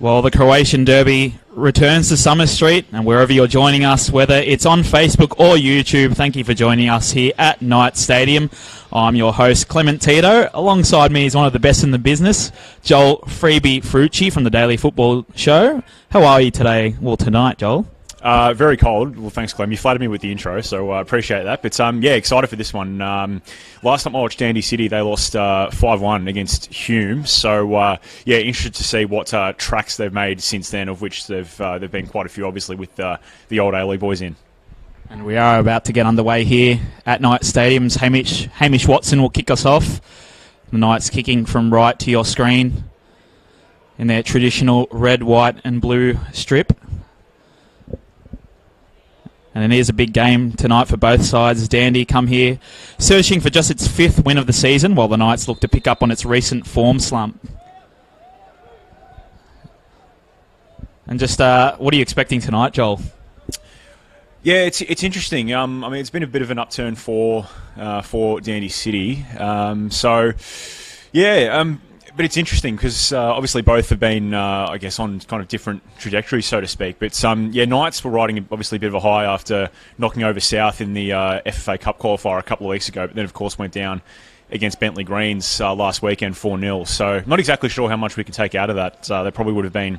Well, the Croatian Derby returns to Summer Street, and wherever you're joining us, whether it's on Facebook or YouTube, thank you for joining us here at Knight Stadium. I'm your host, Clement Tito. Alongside me is one of the best in the business, Joel Freebie-Frucci from the Daily Football Show. How are you today? Well, tonight, Joel. Very cold. Well, thanks, Clem. You flattered me with the intro, so I appreciate that. But yeah, excited for this one. Last time I watched Dandy City, they lost 5-1 against Hume. So yeah, interested to see what tracks they've made since then, of which there've been quite a few, obviously, with the old A-League boys in. And we are about to get underway here at Knight Stadium's Hamish Watson will kick us off. The Knights kicking from right to your screen in their traditional red, white and blue strip. And it is a big game tonight for both sides. Dandy come here searching for just its 5th win of the season, while the Knights look to pick up on its recent form slump. And just what are you expecting tonight, Joel? Yeah, it's interesting. I mean, it's been a bit of an upturn for Dandy City. But it's interesting because obviously both have been, I guess, on kind of different trajectories, so to speak. But yeah, Knights were riding obviously a bit of a high after knocking over South in the FFA Cup qualifier a couple of weeks ago, but then of course went down against Bentley Greens last weekend 4-0. So not exactly sure how much we can take out of that. They probably would have been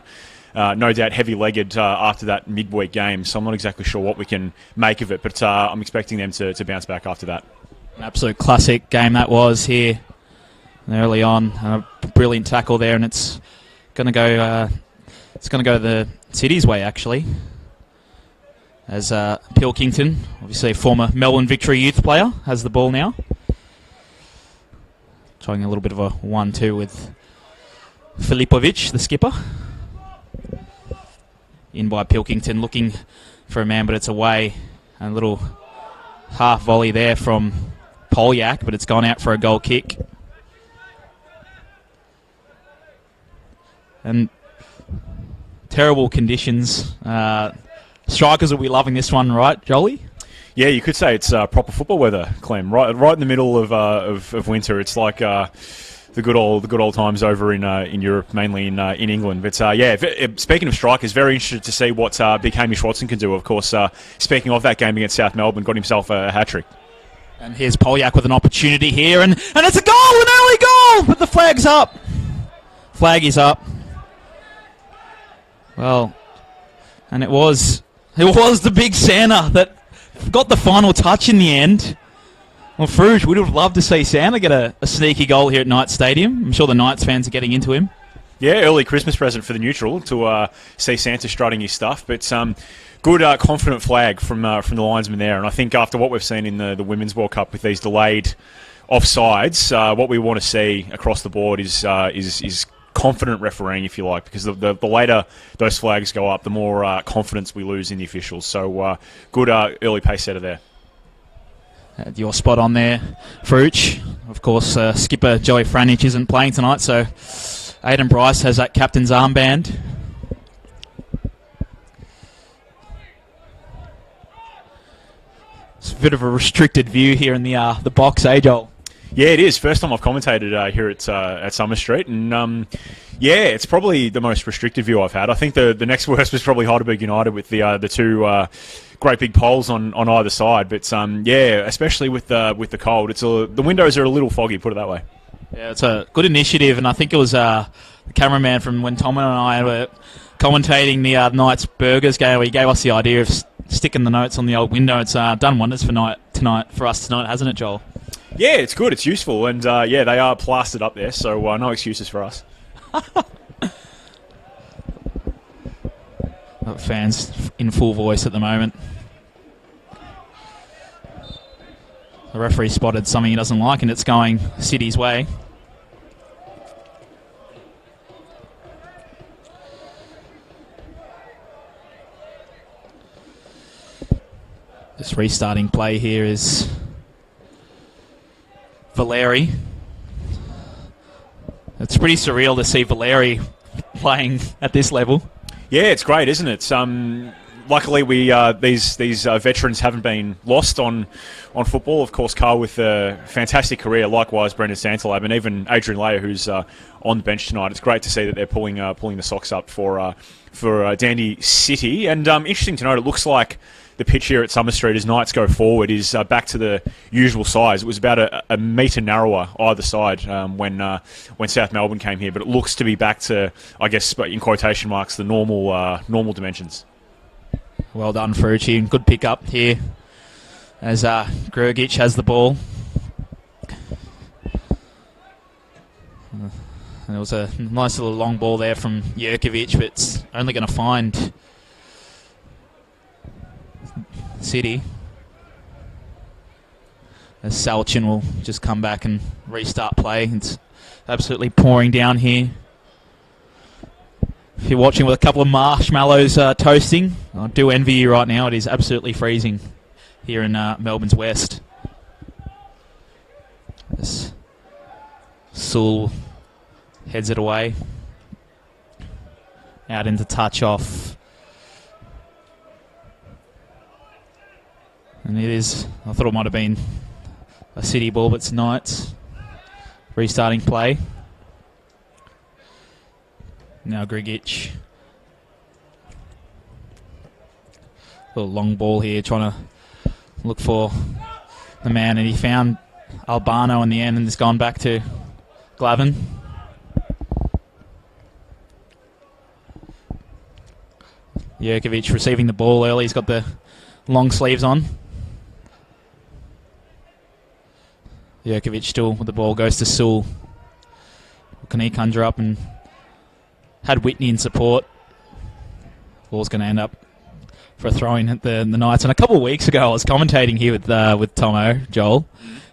no doubt heavy-legged after that midweek game, so I'm not exactly sure what we can make of it, but I'm expecting them to bounce back after that. An absolute classic game that was here early on. A brilliant tackle there, and it's going to go the City's way, actually, as Pilkington, obviously a former Melbourne Victory youth player, has the ball now. Trying a little bit of a 1-2 with Filipovic, the skipper. In by Pilkington, looking for a man, but it's away. And a little half volley there from Polyak, but it's gone out for a goal kick. And terrible conditions. Strikers will be loving this one, right, Jolie? Yeah, you could say it's proper football weather, Clem. Right in the middle of winter. It's like the good old times over in Europe, mainly in England. But yeah, speaking of strikers, very interested to see what big Hamish Watson can do. Of course, speaking of that game against South Melbourne, got himself a hat-trick. And here's Polyak with an opportunity here, and it's a goal, an early goal, but the flag's up. Flag is up. Well, and it was the big Santa that got the final touch in the end. Well, Fruge, we'd have loved to see Santa get a sneaky goal here at Knight Stadium. I'm sure the Knights fans are getting into him. Yeah, early Christmas present for the neutral to see Santa strutting his stuff. But good, confident flag from the linesman there. And I think after what we've seen in the Women's World Cup with these delayed offsides, what we want to see across the board is confident refereeing, if you like, because the later those flags go up, the more confidence we lose in the officials. So good early pace setter there. Your spot on there, Fruch. Of course, skipper Joey Franich isn't playing tonight, so Aidan Bryce has that captain's armband. It's a bit of a restricted view here in the box, Joel? Yeah, it is. First time I've commentated here at Summer Street, and yeah, it's probably the most restricted view I've had. I think the next worst was probably Heidelberg United with the two great big poles on either side. But yeah, especially with the cold, the windows are a little foggy. Put it that way. Yeah, it's a good initiative, and I think it was the cameraman from when Tom and I were commentating the Knights Burgers game, where he gave us the idea of sticking the notes on the old window. It's done wonders for us tonight, hasn't it, Joel? Yeah, it's good. It's useful. And, yeah, they are plastered up there, so no excuses for us. Fans in full voice at the moment. The referee spotted something he doesn't like, and it's going City's way. This restarting play here is Valeri. It's pretty surreal to see Valeri playing at this level. Yeah, it's great, isn't it? luckily, we these veterans haven't been lost on football. Of course, Carl with a fantastic career. Likewise, Brendan Santalab and even Adrian Leyer, who's on the bench tonight. It's great to see that they're pulling the socks up for Dandy City. And interesting to note, it looks like the pitch here at Summer Street as Knights go forward is back to the usual size. It was about a metre narrower either side when South Melbourne came here, but it looks to be back to, I guess, in quotation marks, the normal dimensions. Well done, Ferrucci. Good pick up here as Grugic has the ball. There was a nice little long ball there from Jurkovic, but it's only going to find City. As Salchin will just come back and restart play. It's absolutely pouring down here. If you're watching with a couple of marshmallows toasting, I do envy you right now. It is absolutely freezing here in Melbourne's west. As Sewell heads it away. Out into touch off. And it is, I thought it might have been a City ball, but it's Knights. Restarting play. Now Grigic. Little long ball here, trying to look for the man, and he found Albano in the end and has gone back to Glavin. Jurkovic receiving the ball early. He's got the long sleeves on. Jurkovic still with the ball, goes to Sewell. Can he conjure up, and had Whitney in support. Ball's going to end up for a throw-in at the Knights. And a couple of weeks ago I was commentating here with Tomo, Joel.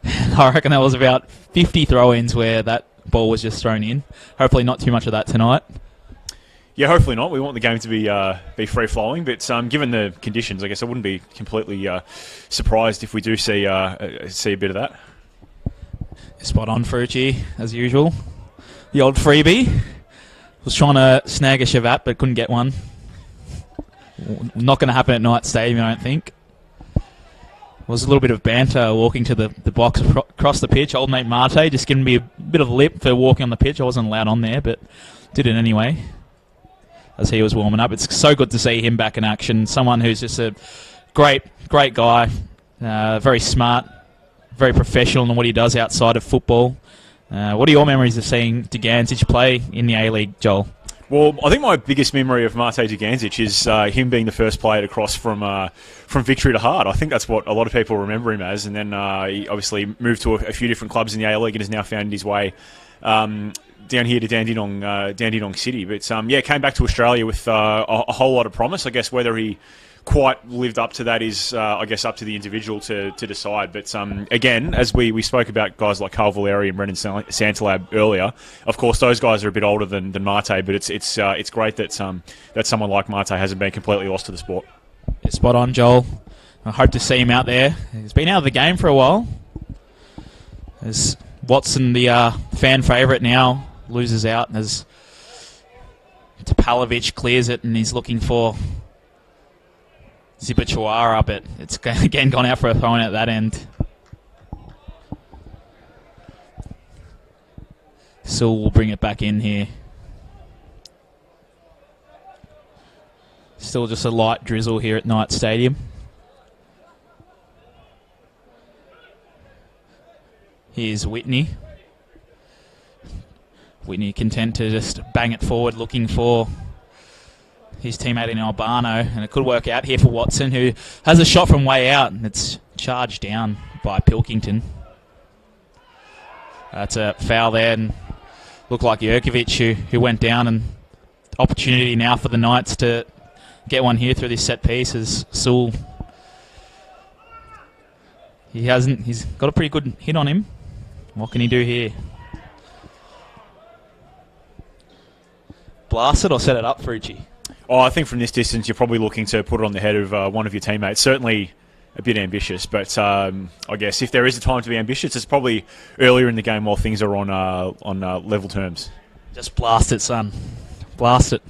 I reckon that was about 50 throw-ins where that ball was just thrown in. Hopefully not too much of that tonight. Yeah, hopefully not. We want the game to be free-flowing, but given the conditions, I guess I wouldn't be completely surprised if we do see a bit of that. Spot on, Ferrucci, as usual. The old freebie. Was trying to snag a Shavat, but couldn't get one. Not going to happen at Knights Stadium, I don't think. Was a little bit of banter walking to the box across the pitch. Old mate Marte just giving me a bit of a lip for walking on the pitch. I wasn't allowed on there, but did it anyway as he was warming up. It's so good to see him back in action. Someone who's just a great guy, very smart, very professional in what he does outside of football. What are your memories of seeing Dugandzic play in the A-League, Joel? Well, I think my biggest memory of Mate Dugandzic is him being the first player to cross from Victory to Hard. I think that's what a lot of people remember him as. And then he obviously moved to a few different clubs in the A-League and has now found his way down here to Dandenong City. But came back to Australia with a whole lot of promise. I guess whether he quite lived up to that is, I guess, up to the individual to decide. But again, as we spoke about guys like Carl Valeri and Brendan Santalab earlier, of course those guys are a bit older than Mate, but it's great that someone like Mate hasn't been completely lost to the sport. Yeah, spot on, Joel. I hope to see him out there. He's been out of the game for a while. As Watson, the fan favourite now, loses out as Topalovic clears it, and he's looking for Zibachuara, but it's again gone out for a throw-in at that end. Sewell will bring it back in here. Still just a light drizzle here at Knights Stadium. Here's Whitney. Whitney content to just bang it forward, looking for his teammate in Albano, and it could work out here for Watson, who has a shot from way out, and it's charged down by Pilkington. That's a foul there, and looked like Jurkovic who went down, and opportunity now for the Knights to get one here through this set piece as Sewell. He's got a pretty good hit on him. What can he do here? Blast it or set it up, Ferrucci? Oh, I think from this distance you're probably looking to put it on the head of one of your teammates. Certainly a bit ambitious, but I guess if there is a time to be ambitious, it's probably earlier in the game while things are on level terms. Just blast it, son. Blast it.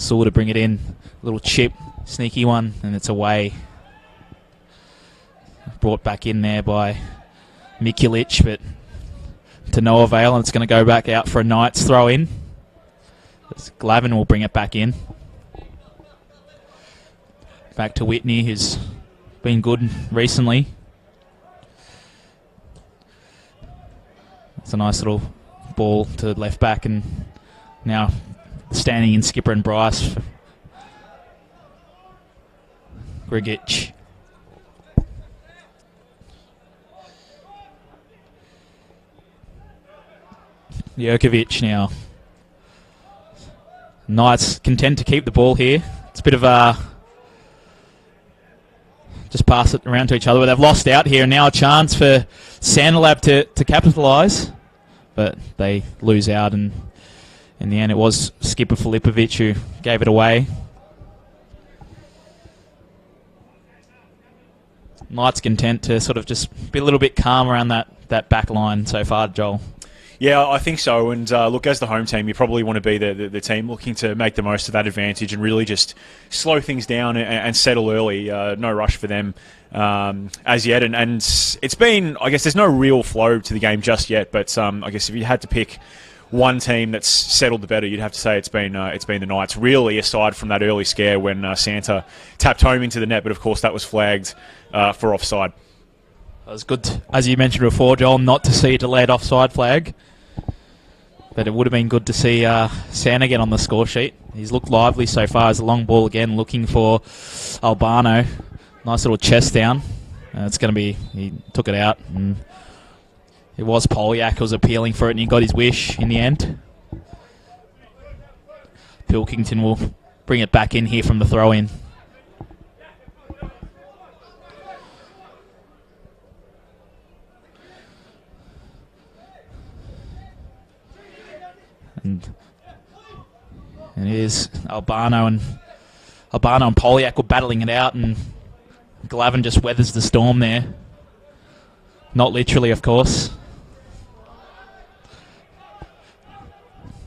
Saw to bring it in. Little chip, sneaky one, and it's away. Brought back in there by Mikulic, but to no avail, and it's going to go back out for a Knights throw in. Glavin will bring it back in. Back to Whitney, who's been good recently. It's a nice little ball to left back, and now standing in Skipper and Bryce. Grigic. Jerkovic now. Knights content to keep the ball here. It's a bit of a... just pass it around to each other, but they've lost out here, and now a chance for Sandelab to capitalise. But they lose out, and in the end it was Skipper Filipovic who gave it away. Knights content to sort of just be a little bit calm around that back line so far, Joel. Yeah, I think so. And look, as the home team, you probably want to be the team looking to make the most of that advantage and really just slow things down and settle early. No rush for them as yet. And it's been, I guess, there's no real flow to the game just yet. But I guess if you had to pick one team that's settled the better, you'd have to say it's been the Knights. Really, aside from that early scare when Santa tapped home into the net, but of course that was flagged for offside. It was good, as you mentioned before, Joel, not to see a delayed offside flag. But it would have been good to see Santa get on the score sheet. He's looked lively so far as a long ball again, looking for Albano. Nice little chest down. It's going to be, he took it out, and it was Polyak who was appealing for it, and he got his wish in the end. Pilkington will bring it back in here from the throw-in. And it is Albano and Polyak were battling it out, and Glavin just weathers the storm there. Not literally, of course.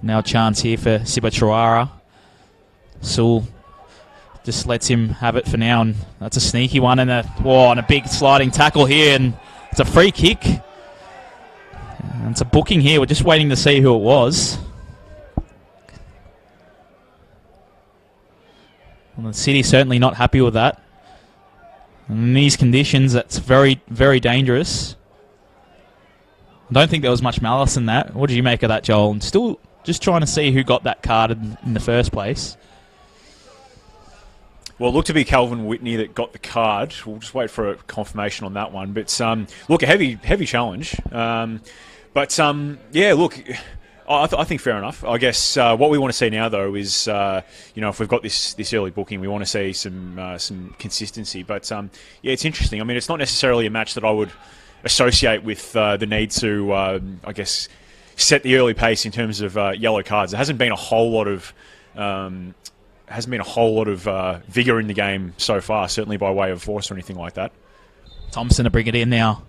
Now a chance here for Sibachawara. Sewell just lets him have it for now, and that's a sneaky one, and a big sliding tackle here, and it's a free kick. And it's a booking here. We're just waiting to see who it was. Well, the City certainly not happy with that. And in these conditions, that's very, very dangerous. I don't think there was much malice in that. What did you make of that, Joel? And still just trying to see who got that card in the first place. Well, it looked to be Calvin Whitney that got the card. We'll just wait for a confirmation on that one. But, look, a heavy challenge. Yeah, look... I think fair enough. I guess what we want to see now, though, is if we've got this early booking, we want to see some consistency. But yeah, it's interesting. I mean, it's not necessarily a match that I would associate with the need to, I guess, set the early pace in terms of yellow cards. There hasn't been a whole lot of vigour in the game so far, certainly by way of force or anything like that. Thompson to bring it in now.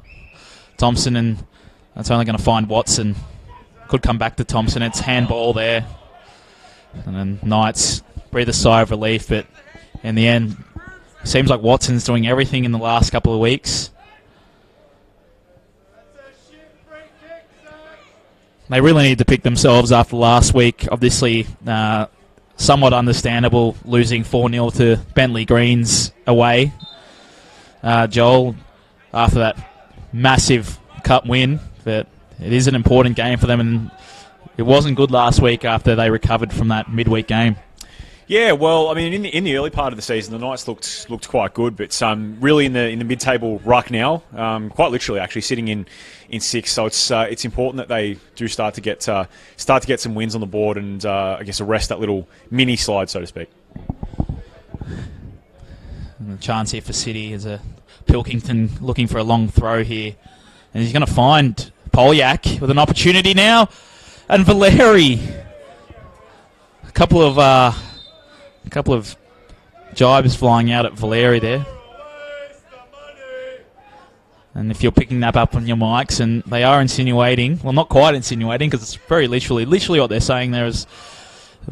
Thompson, and that's only going to find Watson. Could come back to Thompson. It's handball there. And then Knights breathe a sigh of relief, but in the end, it seems like Watson's doing everything in the last couple of weeks. They really need to pick themselves after last week. Obviously, somewhat understandable losing 4-0 to Bentley Greens away. Joel, after that massive cup win, but it is an important game for them, and it wasn't good last week after they recovered from that midweek game. Yeah, well, I mean, in the early part of the season, the Knights looked quite good, but really in the mid-table ruck now, quite literally actually sitting in sixth. So it's important that they do start to get some wins on the board and I guess arrest that little mini slide, so to speak. And the chance here for City is a Pilkington looking for a long throw here, and he's going to find Polyak with an opportunity now, and Valeri. A couple of jibes flying out at Valeri there. And if you're picking that up on your mics, and they are insinuating, well, not quite insinuating, because it's very literally what they're saying there is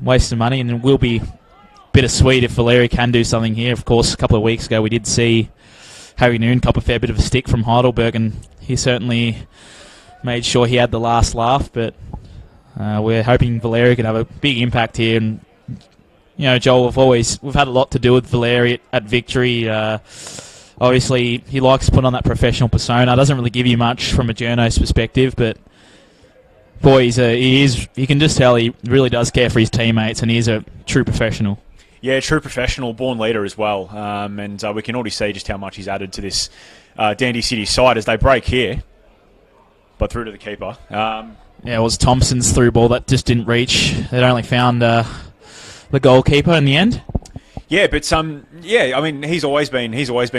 a waste of money, and will be bittersweet if Valeri can do something here. Of course, a couple of weeks ago we did see Harry Noon cop a fair bit of a stick from Heidelberg, and he certainly made sure he had the last laugh, but we're hoping Valeri can have a big impact here. And Joel, we've had a lot to do with Valeri at Victory. Obviously, he likes to put on that professional persona. Doesn't really give you much from a journo's perspective, but boy, you can just tell he really does care for his teammates, and he is a true professional. Yeah, true professional, born leader as well. And we can already see just how much he's added to this Dandy City side as they break here, but through to the keeper. It was Thompson's through ball that just didn't reach. They'd only found the goalkeeper in the end. Yeah, but I mean, he's always been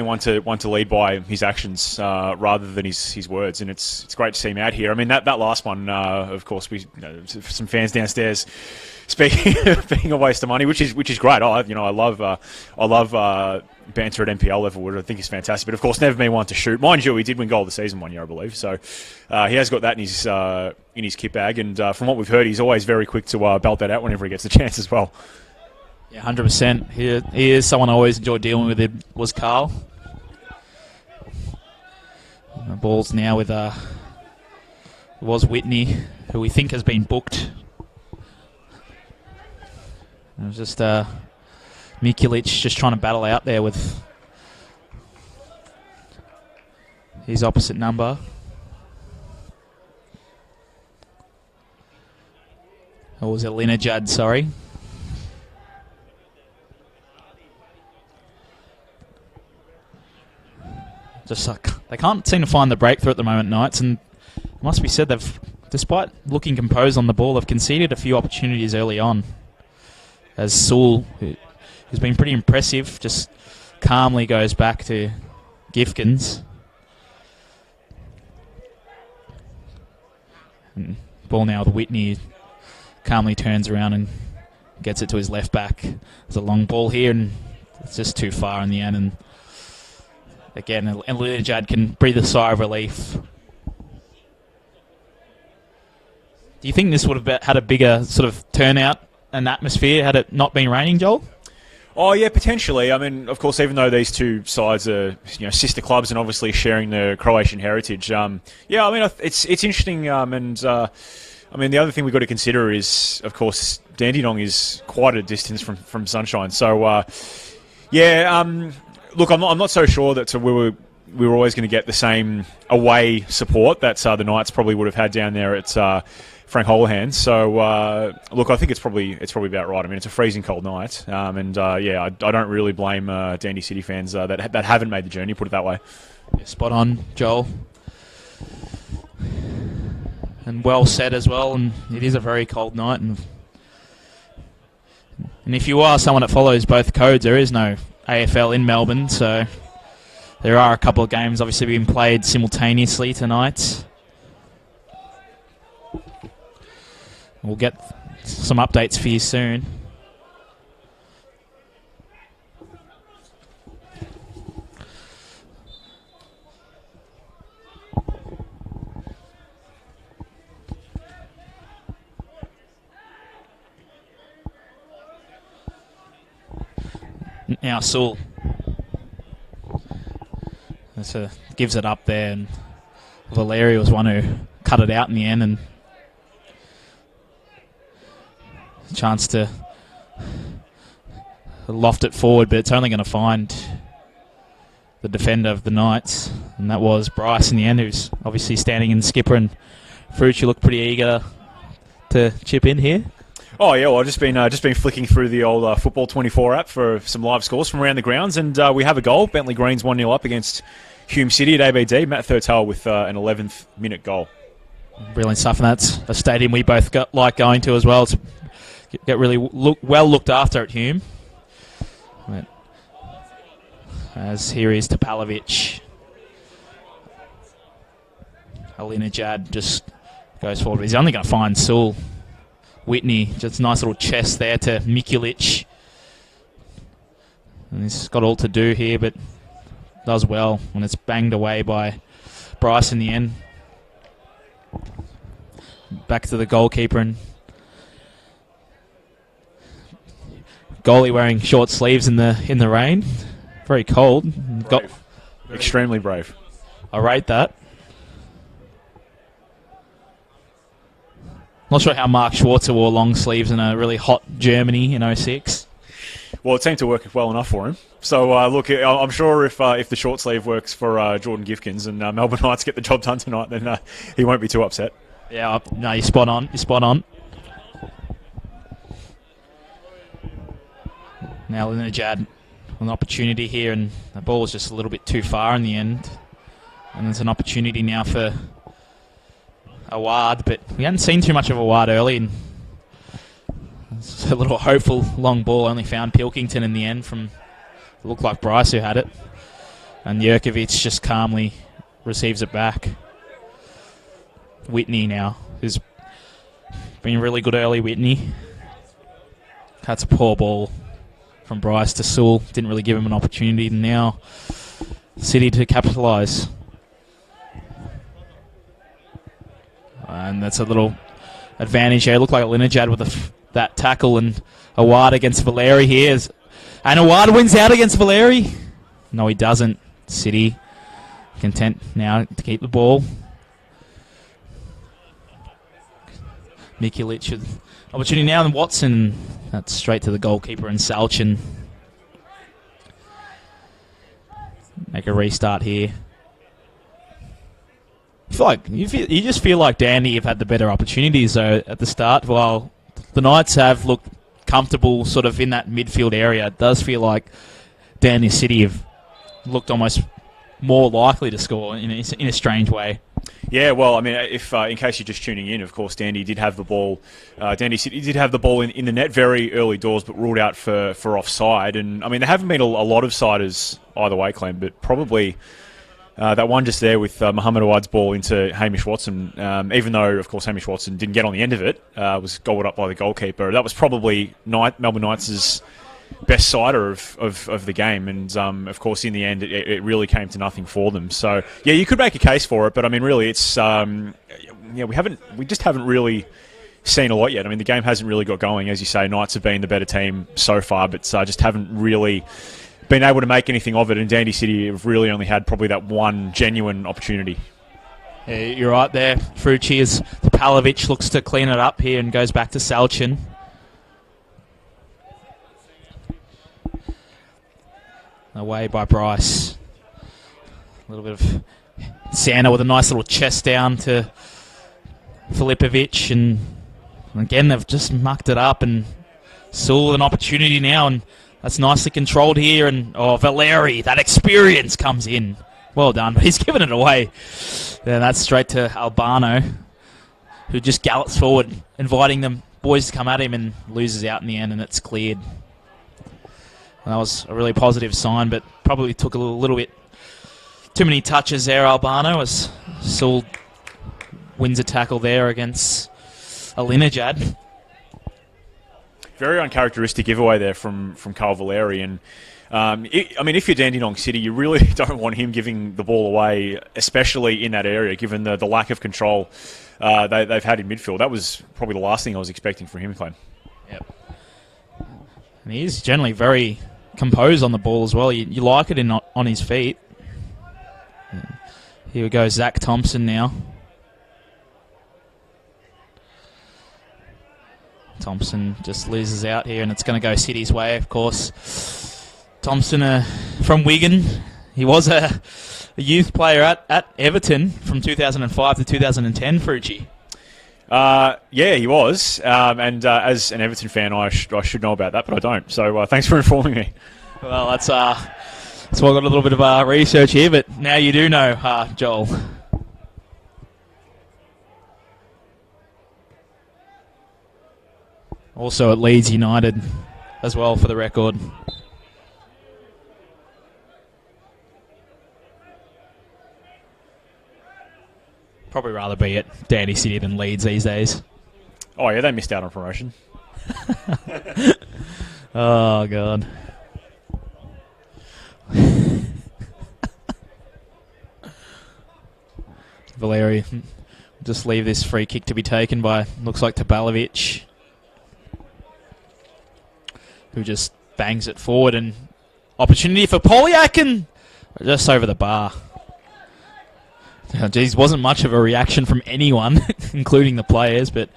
one to lead by his actions rather than his words, and it's great to see him out here. I mean, that last one, of course, some fans downstairs speaking being a waste of money, which is great. I love banter at NPL level, which I think is fantastic. But of course, never been one to shoot. Mind you, he did win goal of the season one year, I believe. So he has got that in his kit bag, and from what we've heard, he's always very quick to belt that out whenever he gets the chance as well. Yeah, 100%. He is someone I always enjoyed dealing with. It was Carl. The ball's now with it was Whitney, who we think has been booked. It was just Mikulic just trying to battle out there with his opposite number. Or was it Linajad, sorry. Just they can't seem to find the breakthrough at the moment, Knights, and it must be said despite looking composed on the ball, they've conceded a few opportunities early on. As Sewell, who's been pretty impressive, just calmly goes back to Gifkins. And ball now with Whitney, calmly turns around and gets it to his left back. There's a long ball here, and it's just too far in the end. And again, Linajad can breathe a sigh of relief. Do you think this would have had a bigger sort of turnout and atmosphere had it not been raining, Joel? Oh yeah, potentially. I mean, of course, even though these two sides are sister clubs and obviously sharing the Croatian heritage, I mean it's interesting. I mean the other thing we've got to consider is, of course, Dandenong is quite a distance from Sunshine. So look, I'm not so sure that we were always going to get the same away support that the Knights probably would have had down there at Frank Holohan. So look, I think it's probably about right. I mean, it's a freezing cold night, I don't really blame Dandy City fans that haven't made the journey. Put it that way. Yeah, spot on, Joel. And well said as well. And it is a very cold night, and if you are someone that follows both codes, there is no AFL in Melbourne, so there are a couple of games obviously being played simultaneously tonight. We'll get some updates for you soon. Now Sewell gives it up there, and Valeri was one who cut it out in the end, and chance to loft it forward, but it's only going to find the defender of the Knights, and that was Bryce in the end, who's obviously standing in skipper, and Frucci looked pretty eager to chip in here. Oh yeah, well I've just been flicking through the old Football 24 app for some live scores from around the grounds, and we have a goal. Bentley Green's 1-0 up against Hume City at ABD. Matt Thurtell with an 11th minute goal. Brilliant stuff, and that's a stadium we both like going to as well. It's get really well looked after at Hume. But as here is Topalovic. Alinajad just goes forward. He's only going to find Sewell. Whitney, just a nice little chest there to Mikulic. And he's got all to do here, but does well when it's banged away by Bryce in the end. Back to the goalkeeper, and Goalie wearing short sleeves in the rain. Very cold. Extremely brave. I rate that. Not sure how Mark Schwarzer wore long sleeves in a really hot Germany in 06. Well, it seemed to work well enough for him. So, look, I'm sure if the short sleeve works for Jordan Gifkins and Melbourne Knights get the job done tonight, then he won't be too upset. Yeah, no, you're spot on. You're spot on. Now Linajad, an opportunity here, and the ball was just a little bit too far in the end. And there's an opportunity now for Awad, but we hadn't seen too much of Awad early. And it's a little hopeful long ball, only found Pilkington in the end from, it looked like Bryce who had it. And Jurkovic just calmly receives it back. Whitney now, who's been really good early, Whitney. That's a poor ball from Bryce to Sewell. Didn't really give him an opportunity. Now, City to capitalise. And that's a little advantage here. Looked like Linajad with that tackle, and Awad against Valeri here. And Awad wins out against Valeri. No, he doesn't. City content now to keep the ball. Mikulic with opportunity now, and Watson. That's straight to the goalkeeper and Salchin. Make a restart here. You just feel like Dandy have had the better opportunities though at the start, while the Knights have looked comfortable sort of in that midfield area. It does feel like Dandy City have looked almost more likely to score in a strange way. Yeah, well, I mean, if in case you're just tuning in, of course, Dandy did have the ball. Dandy City did have the ball in the net very early doors, but ruled out for offside. And I mean, there haven't been a lot of siders either way, Clem, but probably that one just there with Muhammad Awad's ball into Hamish Watson. Even though, of course, Hamish Watson didn't get on the end of it, was goaled up by the goalkeeper. That was probably Melbourne Knights' best sider of the game, and of course in the end it really came to nothing for them. So yeah, you could make a case for it, but I mean really it's we just haven't really seen a lot yet. I mean the game hasn't really got going. As you say, Knights have been the better team so far, but just haven't really been able to make anything of it, and Dandy City have really only had probably that one genuine opportunity. Yeah, you're right there. Frucci is Palovic looks to clean it up here and goes back to Salchin. Away by Bryce. A little bit of Santa with a nice little chest down to Filipovic, and again they've just mucked it up, and Sewell with an opportunity now, and that's nicely controlled here, and Valeri, that experience comes in. Well done, but he's given it away. Then that's straight to Albano, who just gallops forward, inviting them boys to come at him, and loses out in the end, and it's cleared. That was a really positive sign, but probably took a little bit too many touches there, Albano, as Sewell wins a tackle there against Alinajad. Very uncharacteristic giveaway there from Carl Valeri, and I mean, if you're Dandenong City, you really don't want him giving the ball away, especially in that area, given the lack of control they've had in midfield. That was probably the last thing I was expecting from him, Clem. Yep. And he is generally very composed on the ball as well. You like it on his feet. Here we go, Zach Thompson now. Thompson just loses out here, and it's going to go City's way, of course. Thompson from Wigan. He was a youth player at Everton from 2005 to 2010, Frucci. Yeah, he was. And as an Everton fan, I should know about that, but I don't. So thanks for informing me. Well, that's why I got a little bit of research here, but now you do know, Joel. Also at Leeds United as well, for the record. Probably rather be at Dandy City than Leeds these days. Oh yeah, they missed out on promotion. Oh God. Valeri, just leave this free kick to be taken by, looks like, Tabalovic. who just bangs it forward, and opportunity for Poliak, and just over the bar. Geez, wasn't much of a reaction from anyone, including the players, but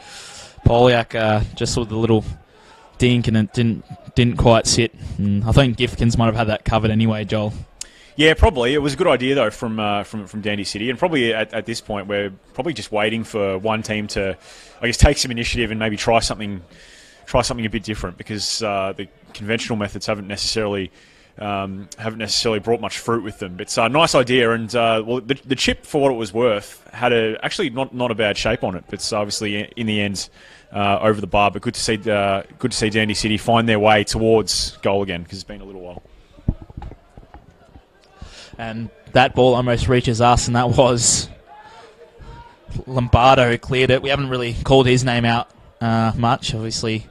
Poliak just saw the little dink and it didn't quite sit. And I think Gifkins might have had that covered anyway, Joel. Yeah, probably. It was a good idea, though, from Dandy City. And probably at this point, we're probably just waiting for one team to, I guess, take some initiative and maybe try something a bit different, because the conventional methods haven't necessarily brought much fruit with them. But it's a nice idea, and the chip, for what it was worth, had actually not a bad shape on it. But it's obviously in the end over the bar. But good to see Dandy City find their way towards goal again, because it's been a little while. And that ball almost reaches us, and that was Lombardo who cleared it. We haven't really called his name out much, obviously.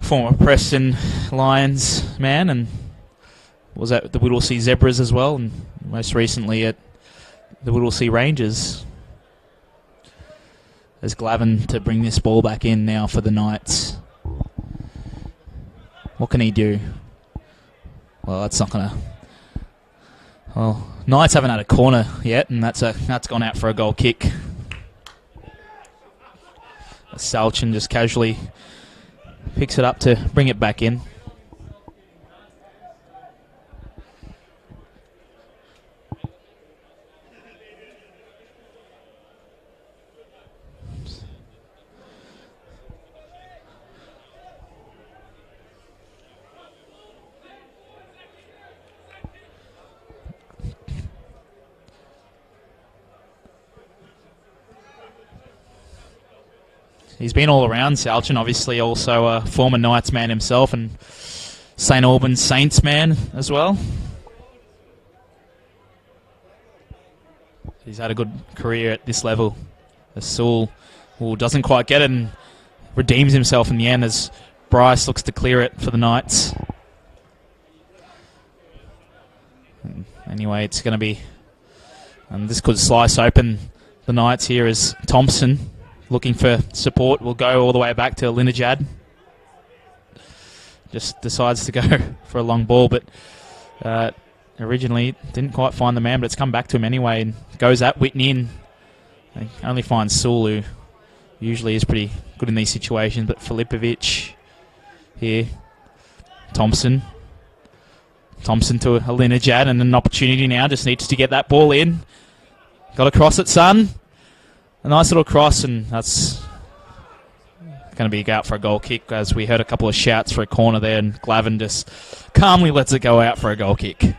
Former Preston Lions man, and was at the Whittlesea Zebras as well, and most recently at the Whittlesea Rangers. There's Glavin to bring this ball back in now for the Knights. What can he do? Well, that's not going to... Well, Knights haven't had a corner yet, and that's gone out for a goal kick. Salchin just casually picks it up to bring it back in. He's been all around, Salchin, obviously also a former Knights man himself and St Albans Saints man as well. He's had a good career at this level. Sewell doesn't quite get it and redeems himself in the end as Bryce looks to clear it for the Knights. Anyway, it's going to be... And this could slice open the Knights here as Thompson, looking for support, will go all the way back to Linajad. Just decides to go for a long ball, but originally didn't quite find the man, but it's come back to him anyway and goes at Whitney and only finds Sewell, who usually is pretty good in these situations, but Filipovic here. Thompson to a Linajad, and an opportunity now, just needs to get that ball in. Got across it, son. A nice little cross, and that's going to be out for a goal kick, as we heard a couple of shouts for a corner there, and Glavin just calmly lets it go out for a goal kick.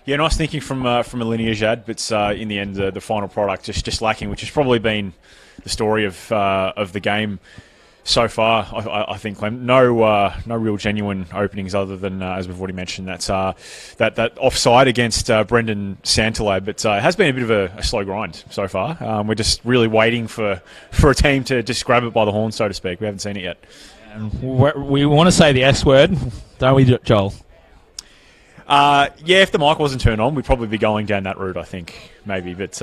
Yeah, nice thinking from a Linajad, but in the end, the final product just lacking, which has probably been the story of the game so far. I think, Clem, no real genuine openings other than, as we've already mentioned, that offside against Brendan Santalab. But it has been a bit of a slow grind so far. We're just really waiting for a team to just grab it by the horn, so to speak. We haven't seen it yet. And we want to say the S word, don't we, Joel? Yeah, if the mic wasn't turned on, we'd probably be going down that route, I think, maybe. But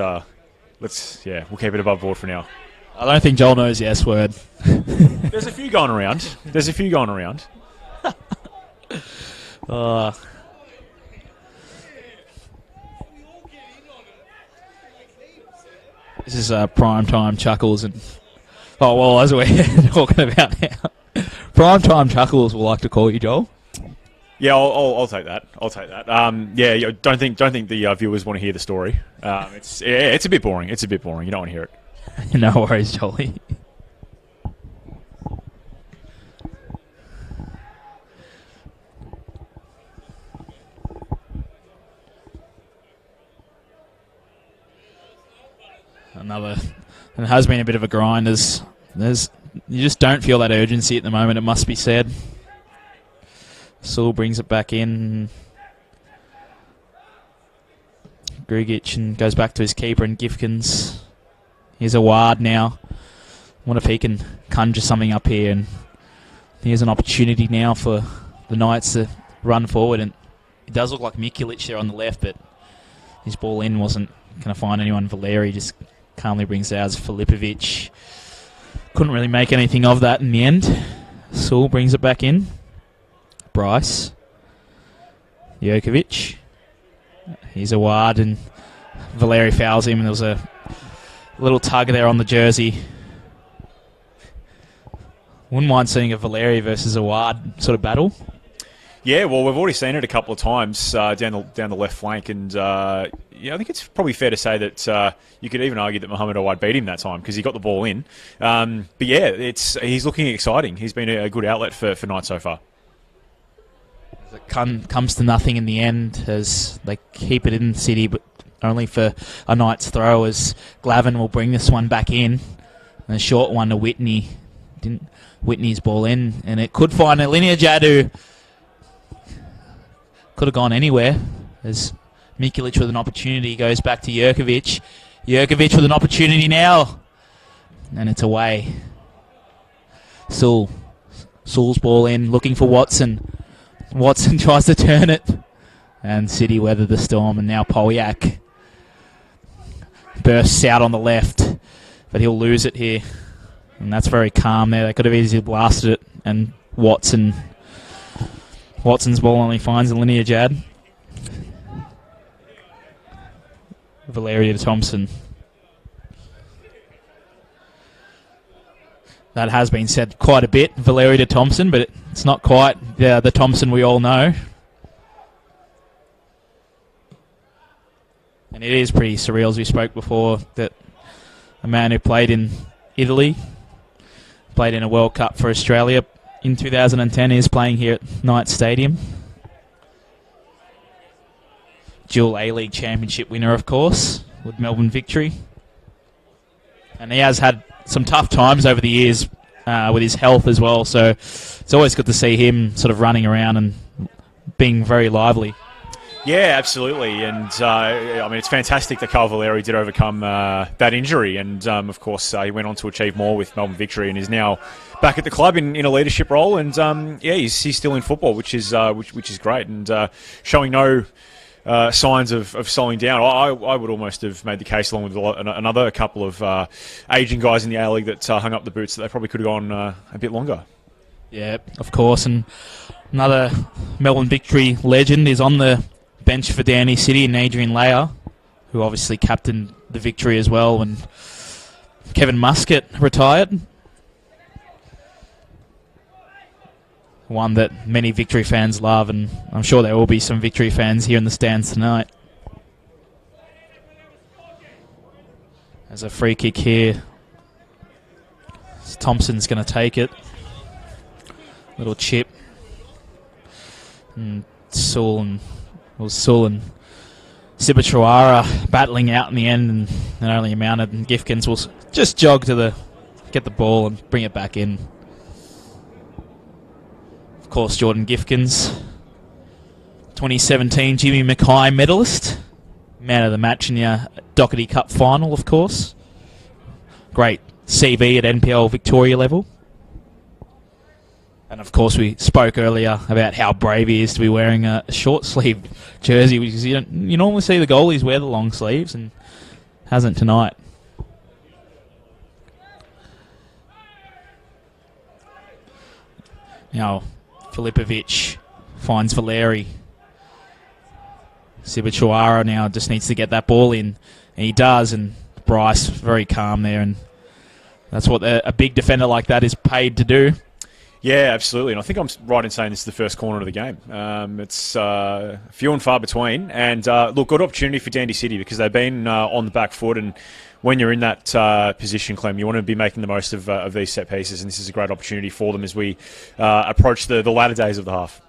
we'll keep it above board for now. I don't think Joel knows the S word. There's a few going around. This is prime time chuckles, and as we're talking about now, prime time chuckles we'll like to call you, Joel. Yeah, I'll take that. Don't think the viewers want to hear the story. It's a bit boring. You don't want to hear it. No worries, Jolly. And it has been a bit of a grind. You just don't feel that urgency at the moment, it must be said. Sewell brings it back in. Grugic and goes back to his keeper and Gifkins. Here's a Ward now. I wonder if he can conjure something up here. And here's an opportunity now for the Knights to run forward. And it does look like Mikulic there on the left, but his ball in wasn't going to find anyone. Valeri just calmly brings out Filipovic. Couldn't really make anything of that in the end. Sewell brings it back in. Bryce. Jurkovic. He's a wide, and Valeri fouls him, and there was a little tug there on the jersey. Wouldn't mind seeing a Valeri versus a wide sort of battle. Yeah, well, we've already seen it a couple of times down the left flank, and I think it's probably fair to say that you could even argue that Mohamed Awad beat him that time because he got the ball in. But yeah, he's looking exciting. He's been a good outlet for Knights so far. It comes to nothing in the end as they keep it in City, but only for a Knights throw as Glavin will bring this one back in. And a short one to Whitney. Whitney's ball in, and it could find a Linear Jadu. Could have gone anywhere as Mikulic with an opportunity goes back to Jurkovic. Jurkovic with an opportunity now. And it's away. Sewell's ball in, looking for Watson. Watson tries to turn it. And City weather the storm, and now Polyak bursts out on the left. But he'll lose it here. And that's very calm there. They could have easily blasted it. And Watson's ball only finds a Linear Jad. Valeria to Thompson. That has been said quite a bit, Valeria to Thompson, but it's not quite the Thompson we all know. And it is pretty surreal, as we spoke before, that a man who played in Italy, played in a World Cup for Australia in 2010, is playing here at Knights Stadium. Dual A-League Championship winner, of course, with Melbourne Victory. And he has had some tough times over the years with his health as well, so it's always good to see him sort of running around and being very lively. Yeah, absolutely, and it's fantastic that Carl Valeri did overcome that injury, and of course he went on to achieve more with Melbourne Victory and is now back at the club in a leadership role, and he's still in football, which is great, and showing no signs of slowing down. I would almost have made the case, along with another couple of aging guys in the A-League that hung up the boots, that they probably could have gone a bit longer. Yeah, of course, and another Melbourne Victory legend is on the bench for Danny City, and Adrian Leyer, who obviously captained the Victory as well when Kevin Muscat retired. One that many Victory fans love, and I'm sure there will be some Victory fans here in the stands tonight. There's a free kick here. Thompson's going to take it. Little chip. And Sewell and Sibachuara battling out in the end, and it only amounted, and Gifkins will just jog to get the ball and bring it back in. Of course, Jordan Gifkins, 2017 Jimmy Mackay medalist, man of the match in the Doherty Cup final, of course. Great CV at NPL Victoria level. And of course, we spoke earlier about how brave he is to be wearing a short-sleeved jersey, because you normally see the goalies wear the long sleeves, and hasn't tonight. Now, Filipovic finds Valeri. Sibachuara now just needs to get that ball in, and he does, and Bryce very calm there, and that's what a big defender like that is paid to do. Yeah, absolutely, and I think I'm right in saying this is the first corner of the game. It's few and far between, and look, good opportunity for Dandy City, because they've been on the back foot, and when you're in that position, Clem, you want to be making the most of these set pieces, and this is a great opportunity for them as we approach the latter days of the half.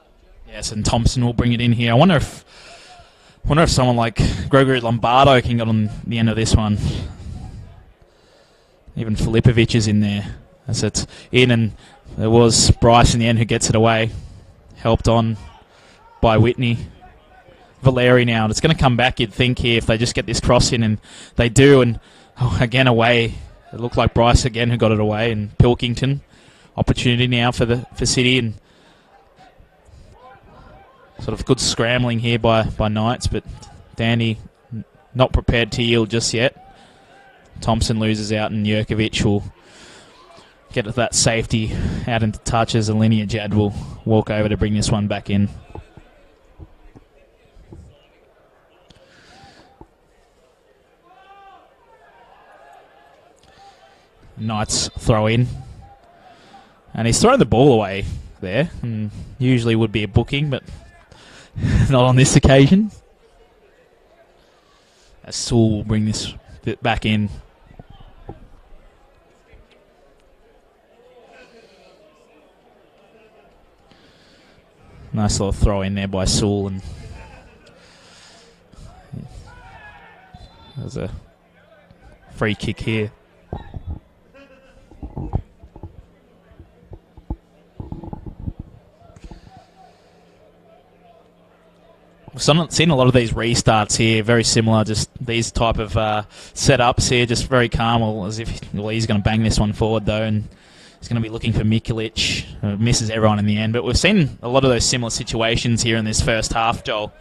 Yes, and Thompson will bring it in here. I wonder if someone like Gregory Lombardo can get on the end of this one. Even Filipovic is in there as it's in, and there was Bryce in the end who gets it away, helped on by Whitney. Valeri now, and it's going to come back, you'd think, here if they just get this cross in, and they do, and again away. It looked like Bryce again who got it away, and Pilkington. Opportunity now for City, and sort of good scrambling here by Knights, but Danny not prepared to yield just yet. Thompson loses out, and Jurkovic will get that safety out into touch as Linear Jad will walk over to bring this one back in. Knights throw in. And he's thrown the ball away there. And usually would be a booking, but not on this occasion. As Sewell will bring this bit back in. Nice little throw in there by Sewell, and there's a free kick here. We've seen a lot of these restarts here, very similar, just these type of setups here, just very calm, as if he's going to bang this one forward though, and he's going to be looking for Mikulic. Misses everyone in the end, but we've seen a lot of those similar situations here in this first half, Joel.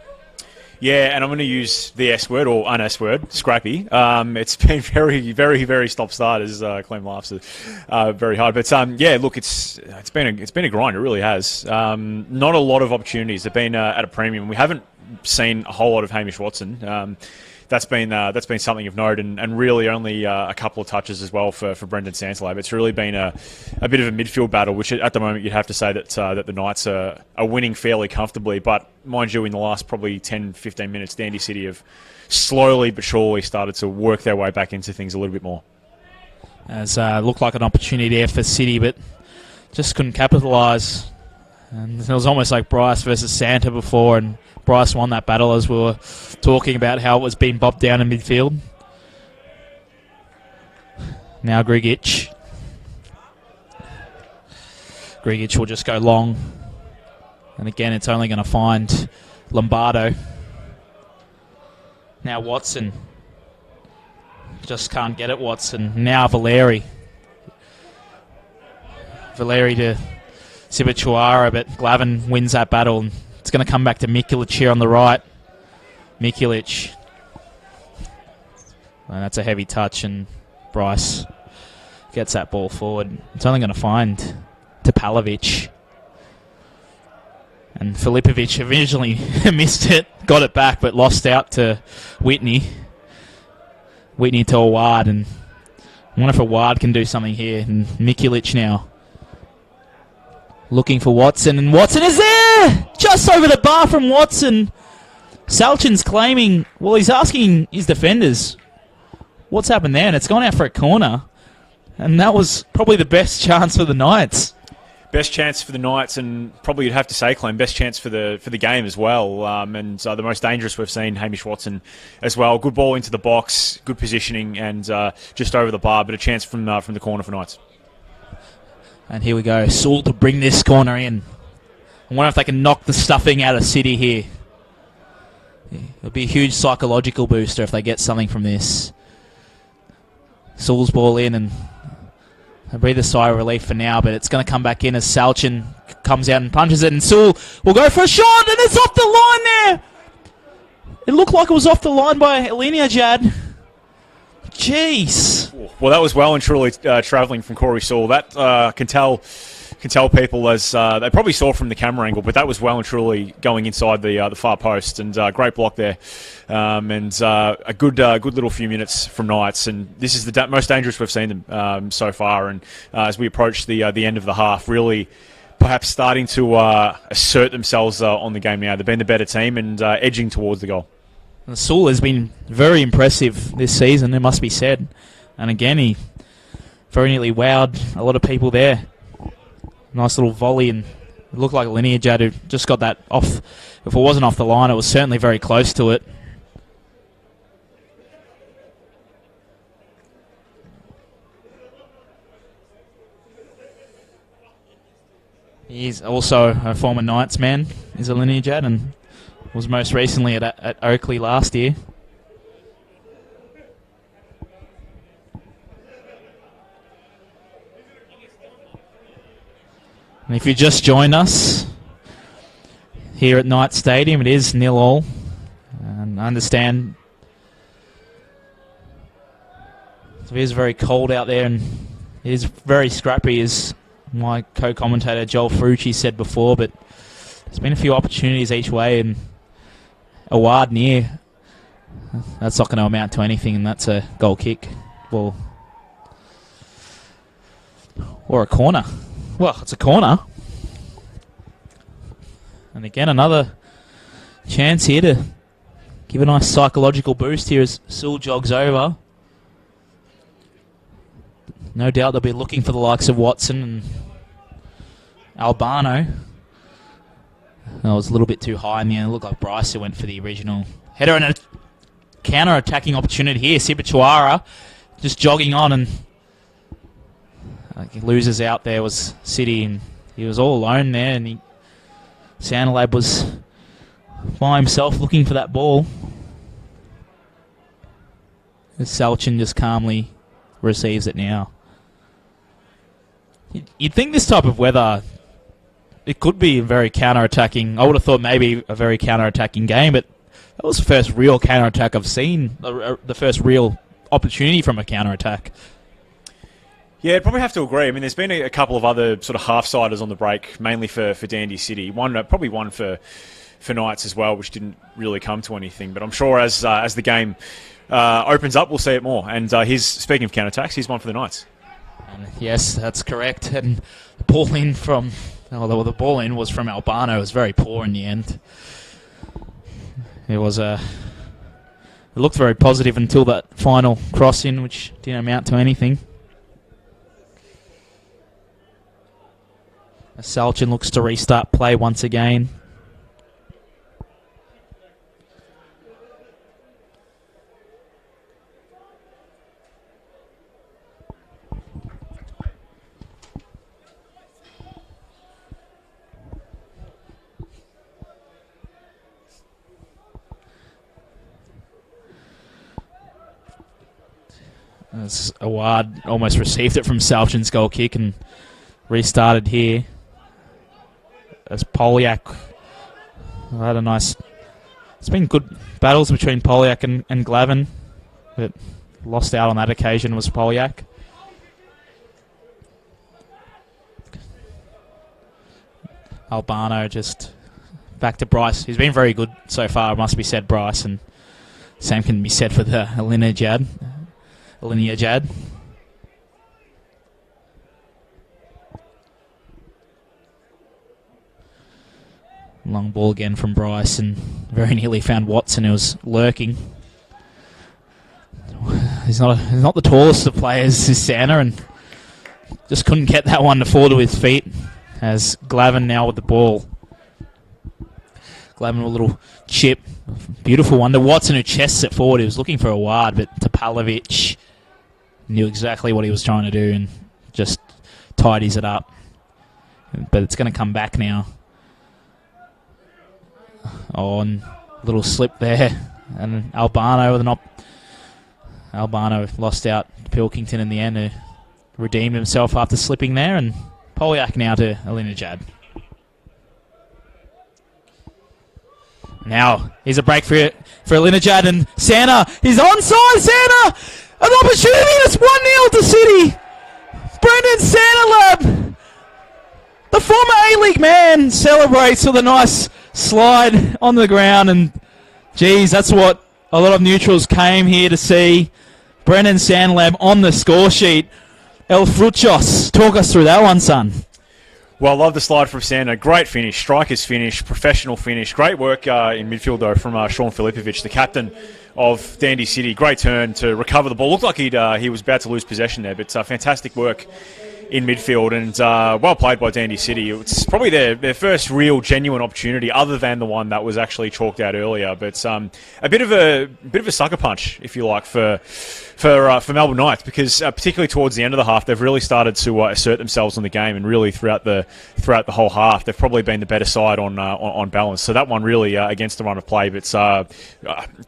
Yeah, and I'm going to use the S word or un-S word, scrappy. It's been very, very, very stop-start, as Clem laughs very hard. But yeah, look, it's been a grind. It really has. Not a lot of opportunities. They've been at a premium. We haven't seen a whole lot of Hamish Watson. That's been something of note, and really only a couple of touches as well for Brendan Santalab. It's really been a bit of a midfield battle, which at the moment you'd have to say that the Knights are winning fairly comfortably. But mind you, in the last probably 10-15 minutes, Dandy City have slowly but surely started to work their way back into things a little bit more. As looked like an opportunity there for City, but just couldn't capitalise. And it was almost like Bryce versus Santa before, and Bryce won that battle, as we were talking about how it was being bobbed down in midfield. Now Grigic. Grigic will just go long. And again, it's only going to find Lombardo. Now Watson. Just can't get it, Watson. Now Valeri. Valeri to Sibachuara, but Glavin wins that battle. It's going to come back to Mikulic here on the right. Mikulic. And that's a heavy touch, and Bryce gets that ball forward. It's only going to find Topalovic. And Filipovic originally missed it, got it back, but lost out to Whitney. Whitney to Awad, and I wonder if Awad can do something here. And Mikulic now looking for Watson, and Watson is there! Just over the bar from Watson. Salchin's claiming, well, he's asking his defenders, what's happened there? And it's gone out for a corner. And that was probably the best chance for the Knights. Best chance for the Knights, and probably you'd have to say, Clem, best chance for the game as well. And the most dangerous we've seen, Hamish Watson as well. Good ball into the box, good positioning, and just over the bar, but a chance from the corner for Knights. And here we go, Sewell to bring this corner in. I wonder if they can knock the stuffing out of City here. It'll be a huge psychological booster if they get something from this. Sewell's ball in, and they'll breathe a sigh of relief for now, but it's going to come back in as Salchin comes out and punches it, and Sewell will go for a shot, and it's off the line there! It looked like it was off the line by Linear Jad. Jeez. Well, that was well and truly travelling from Corey Sewell. That can tell people, as they probably saw from the camera angle, but that was well and truly going inside the far post, and great block there, and a good little few minutes from Knights, and this is the most dangerous we've seen them so far. And as we approach the end of the half, really perhaps starting to assert themselves on the game now. They've been the better team and edging towards the goal. Sewell has been very impressive this season, it must be said. And again, he very nearly wowed a lot of people there. Nice little volley, and it looked like a Linear Jad who just got that off. If it wasn't off the line, it was certainly very close to it. He's also a former Knights man, is a Linear Jad, and was most recently at Oakley last year. And if you just joined us here at Knight Stadium, it is 0-0. And I understand it is very cold out there in He's very scrappy, as my co-commentator Joel Frucci said before, but there's been a few opportunities each way, and a wide near. That's not going to amount to anything, and that's a goal kick. Well, or a corner. Well, it's a corner. And again, another chance here to give a nice psychological boost here as Sewell jogs over. No doubt they'll be looking for the likes of Watson and Albano. That was a little bit too high in the end. It looked like Bryce who went for the original header, and a counter-attacking opportunity here. Sibachuara just jogging on, and losers out there was City, and he was all alone there, and Santalab was by himself looking for that ball. Salchin just calmly receives it now. You'd think this type of weather, it could be very counter-attacking. I would have thought maybe a very counter-attacking game, but that was the first real counter-attack I've seen, the first real opportunity from a counter-attack. Yeah, I'd probably have to agree. I mean, there's been a couple of other sort of half-siders on the break, mainly for Dandy City. Probably one for Knights as well, which didn't really come to anything. But I'm sure as the game opens up, we'll see it more. And speaking of counter-attacks, here's one for the Knights. Yes, that's correct. And the ball in the ball in was from Albano. It was very poor in the end. It looked very positive until that final cross-in, which didn't amount to anything. Salchin looks to restart play once again. As Awad almost received it from Salchin's goal kick and restarted here. As Polyak had a nice... It's been good battles between Polyak and Glavin, but lost out on that occasion was Polyak. Albano just back to Bryce. He's been very good so far, must be said, Bryce, and same can be said for the Alina Jad. Long ball again from Bryce, and very nearly found Watson, who was lurking. He's not the tallest of players, is Santa, and just couldn't get that one to fall to his feet. As Glavin now with the ball. Glavin with a little chip. Beautiful one to Watson, who chests it forward. He was looking for a wide, but Topalovic knew exactly what he was trying to do and just tidies it up. But it's going to come back now. Oh, and a little slip there. And Albano with Albano lost out to Pilkington in the end, who redeemed himself after slipping there. And Polyak now to Alinajad. Now, here's a break for Alinajad, and Santa. He's onside, Santa! An opportunity, it's 1-0 to City. Brendan Santalab, the former A-League man, celebrates with a nice slide on the ground, and geez, that's what a lot of neutrals came here to see. Brendan Santalab on the score sheet. El Fruchos, talk us through that one, son. Well, I love the slide from Santa. Great finish, striker's finish, professional finish. Great work in midfield, though, from Sean Filipovic, the captain of Dandy City. Great turn to recover the ball. Looked like he was about to lose possession there, but fantastic work in midfield, and well played by Dandy City. It's probably their first real genuine opportunity, other than the one that was actually chalked out earlier. But a bit of a sucker punch, if you like, for Melbourne Knights, because particularly towards the end of the half, they've really started to assert themselves in the game, and really throughout the whole half, they've probably been the better side on balance. So that one really against the run of play, but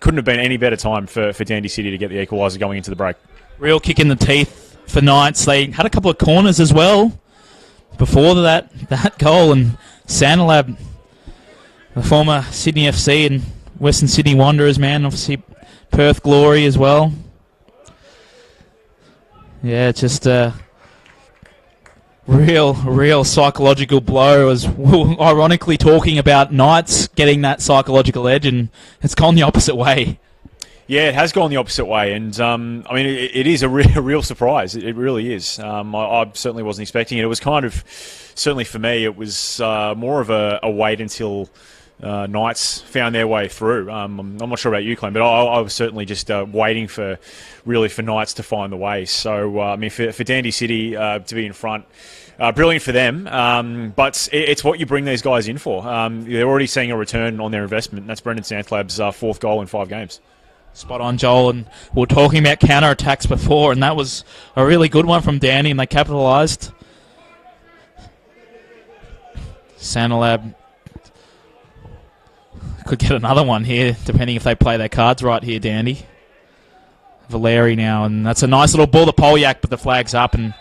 couldn't have been any better time for Dandy City to get the equaliser going into the break. Real kick in the teeth for Knights. They had a couple of corners as well before that goal, and Santalab, the former Sydney FC and Western Sydney Wanderers man, obviously Perth Glory as well. Yeah, just Real psychological blow. As ironically talking about Knights getting that psychological edge, and it's gone the opposite way. Yeah, it has gone the opposite way, and I mean, it is a real surprise. It really is. I certainly wasn't expecting it. It was kind of, certainly for me, it was more of a wait until Knights found their way through. I'm not sure about you, Clem, but I was certainly just waiting for Knights to find the way. So, I mean, for Dandy City to be in front, brilliant for them. But it's what you bring these guys in for. They're already seeing a return on their investment, and that's Brendan Santhlab's fourth goal in 5 games. Spot on, Joel. And we were talking about counter-attacks before, and that was a really good one from Danny, and they capitalised. Santalab could get another one here, depending if they play their cards right here, Dandy. Valeri now, and that's a nice little ball to Polyak, but the flag's up, and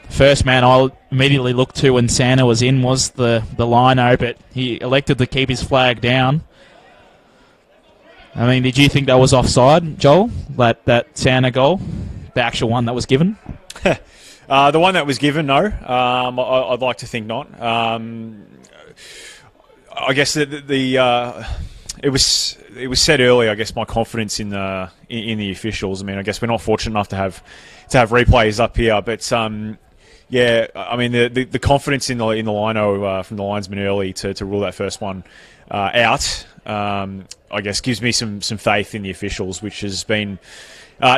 the first man I immediately looked to when Santa was in was the lino, but he elected to keep his flag down. I mean, did you think that was offside, Joel? That Santa goal? The actual one that was given? The one that was given, no. I'd like to think not. I guess it was said earlier. I guess my confidence in the officials. I mean, I guess we're not fortunate enough to have replays up here, but yeah, I mean the confidence in the lino from the linesman early to rule that first one out. I guess gives me some faith in the officials, which has been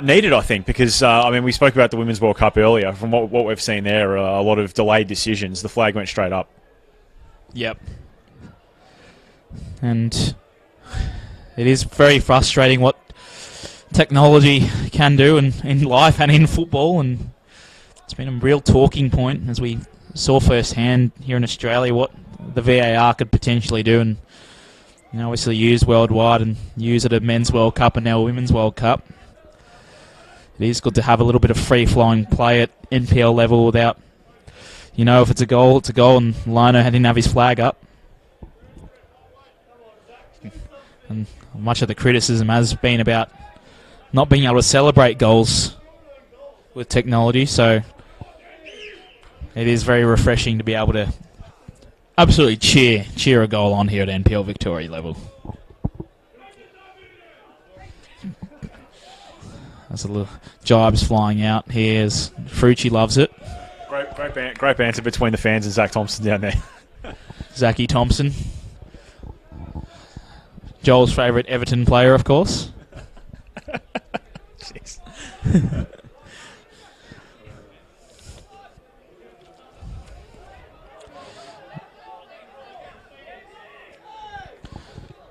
needed, I think, because I mean we spoke about the Women's World Cup earlier. From what we've seen there, a lot of delayed decisions. The flag went straight up. Yep. And it is very frustrating what technology can do in life and in football, and it's been a real talking point as we saw firsthand here in Australia what the VAR could potentially do, and obviously used worldwide and use it at Men's World Cup and now Women's World Cup. It is good to have a little bit of free-flowing play at NPL level without, if it's a goal, it's a goal, and Lino didn't have his flag up. And much of the criticism has been about not being able to celebrate goals with technology, so it is very refreshing to be able to absolutely cheer a goal on here at NPL Victoria level. There's a little jibes flying out here as Frucci loves it. Great banter between the fans and Zach Thompson down there. Zachy Thompson. Joel's favourite Everton player, of course. Jeez.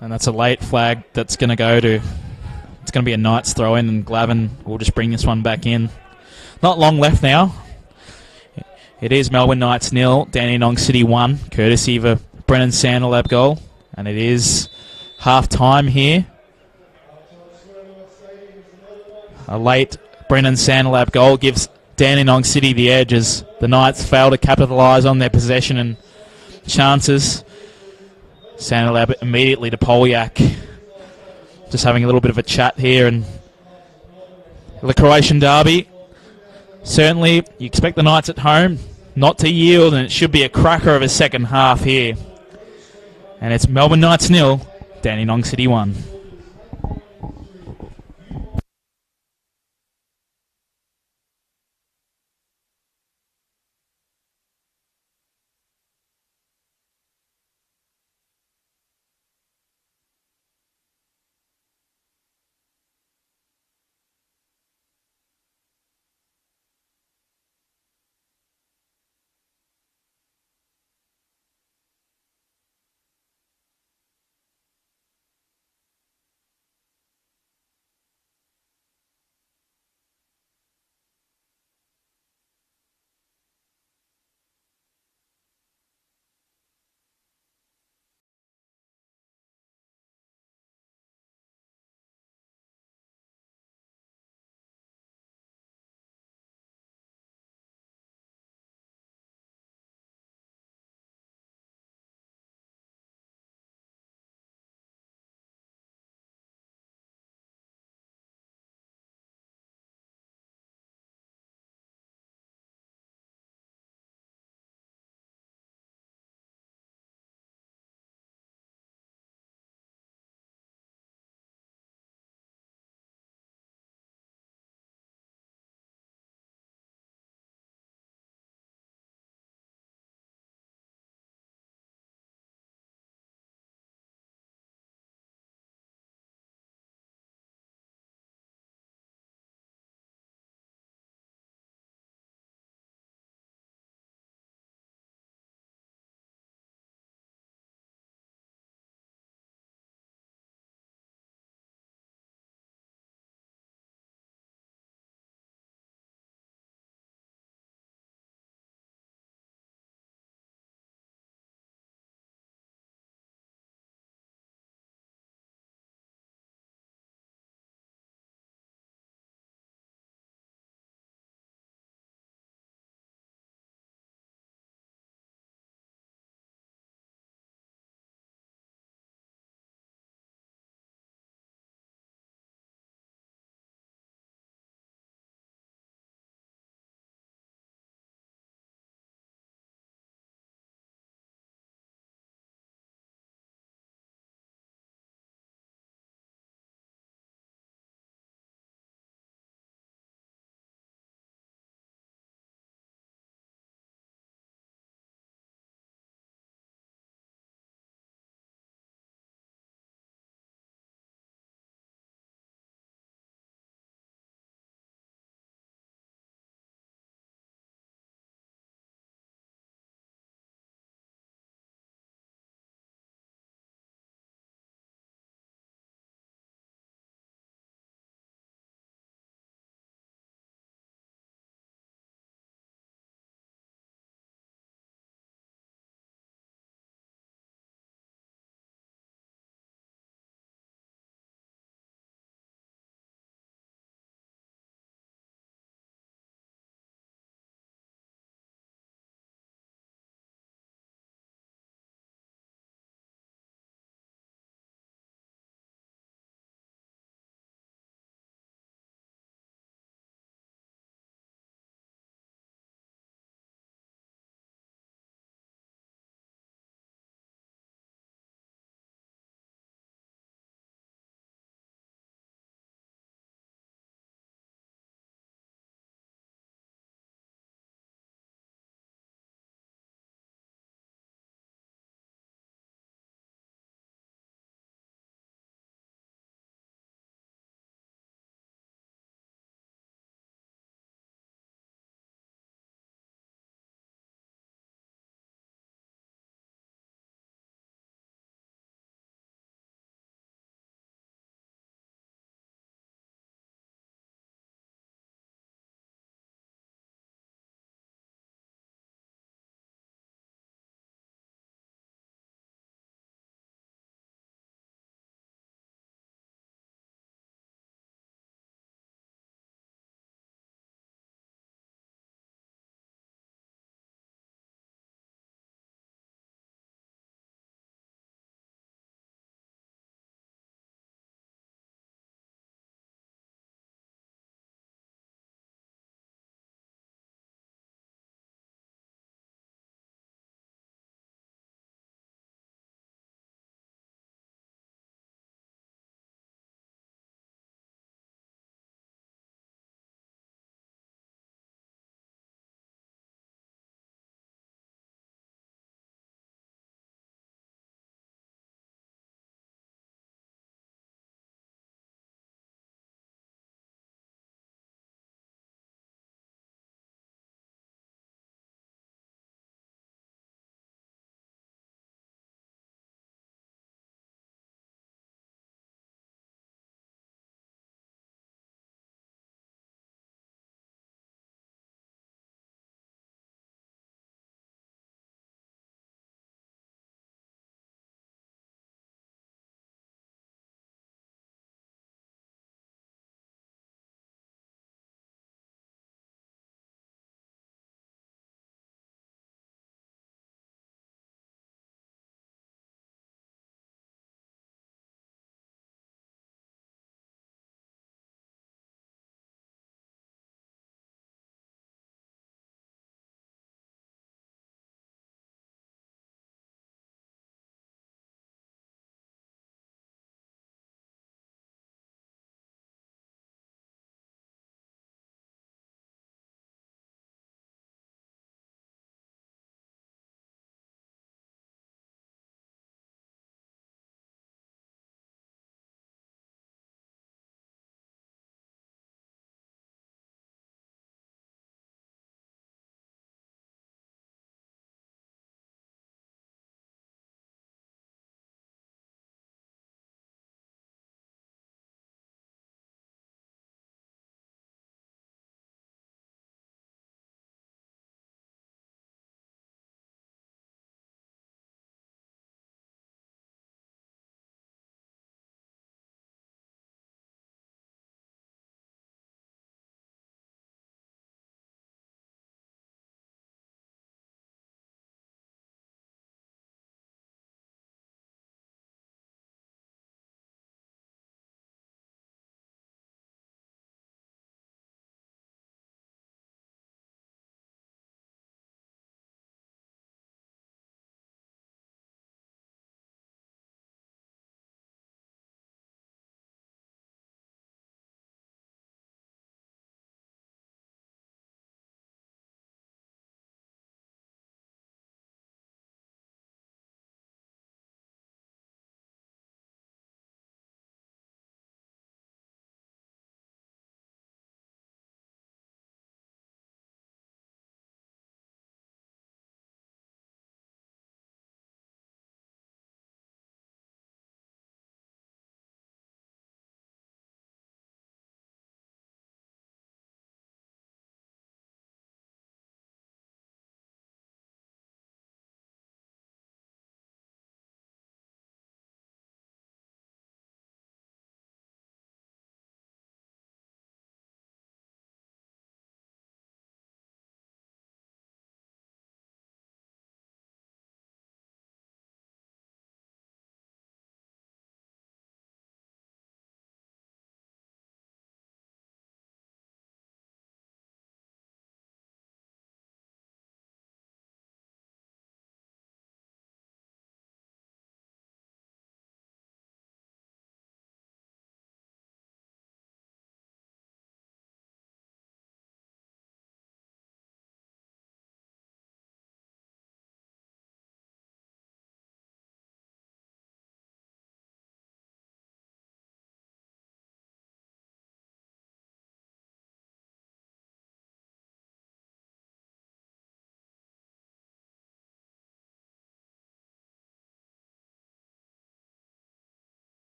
And that's a late flag that's going to go to... It's going to be a Knights throw-in, and Glavin will just bring this one back in. Not long left now. It is Melbourne Knights 0, Dandenong City 1, courtesy of a Brennan Santalab goal. And it is half-time here. A late Brennan Santalab goal gives Dandenong City the edge as the Knights fail to capitalise on their possession and chances. Santalab immediately to Polyak. Just having a little bit of a chat here, and the Croatian derby. Certainly, you expect the Knights at home not to yield, and it should be a cracker of a second half here. And it's Melbourne Knights 0, Dandenong City 1.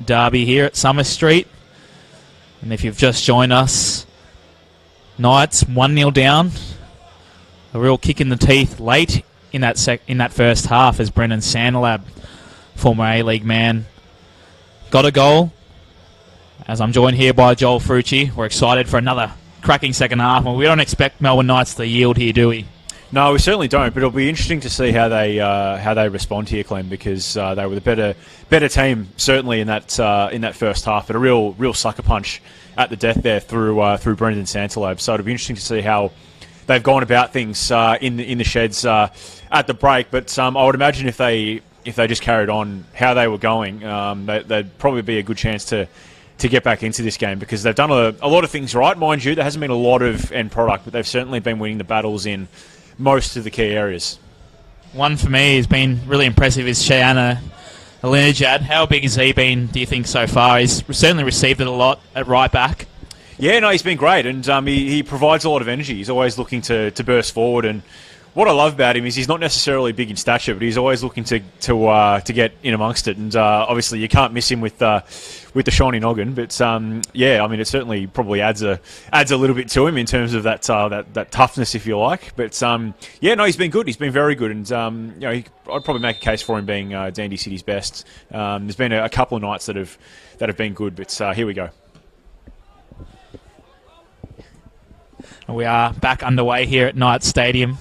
derby here at Summer Street. And if you've just joined us, Knights 1-0 down. A real kick in the teeth late in that first half as Brendan Sandelab, former A-League man, got a goal. As I'm joined here by Joel Frucci, we're excited for another cracking second half. And we don't expect Melbourne Knights to yield here, do we? No, we certainly don't. But it'll be interesting to see how they respond here, Clem, because they were the better team certainly in that first half. But a real sucker punch at the death there through Brendan Sandelab. So it'll be interesting to see how they've gone about things in the sheds at the break. But I would imagine if they just carried on how they were going, they'd probably be a good chance to get back into this game, because they've done a lot of things right. Mind you, there hasn't been a lot of end product, but they've certainly been winning the battles in most of the key areas. One for me has been really impressive is Shiana Alinejad. How big has he been, do you think, so far? He's certainly received it a lot at right back. Yeah, no, he's been great, and he provides a lot of energy. He's always looking to burst forward, and what I love about him is he's not necessarily big in stature, but he's always looking to get in amongst it. And obviously, you can't miss him with the shiny noggin. But yeah, I mean, it certainly probably adds a little bit to him in terms of that toughness, if you like. But yeah, no, he's been good. He's been very good, and I'd probably make a case for him being Dandy City's best. There's been a couple of nights that have been good, but here we go. We are back underway here at Knights Stadium.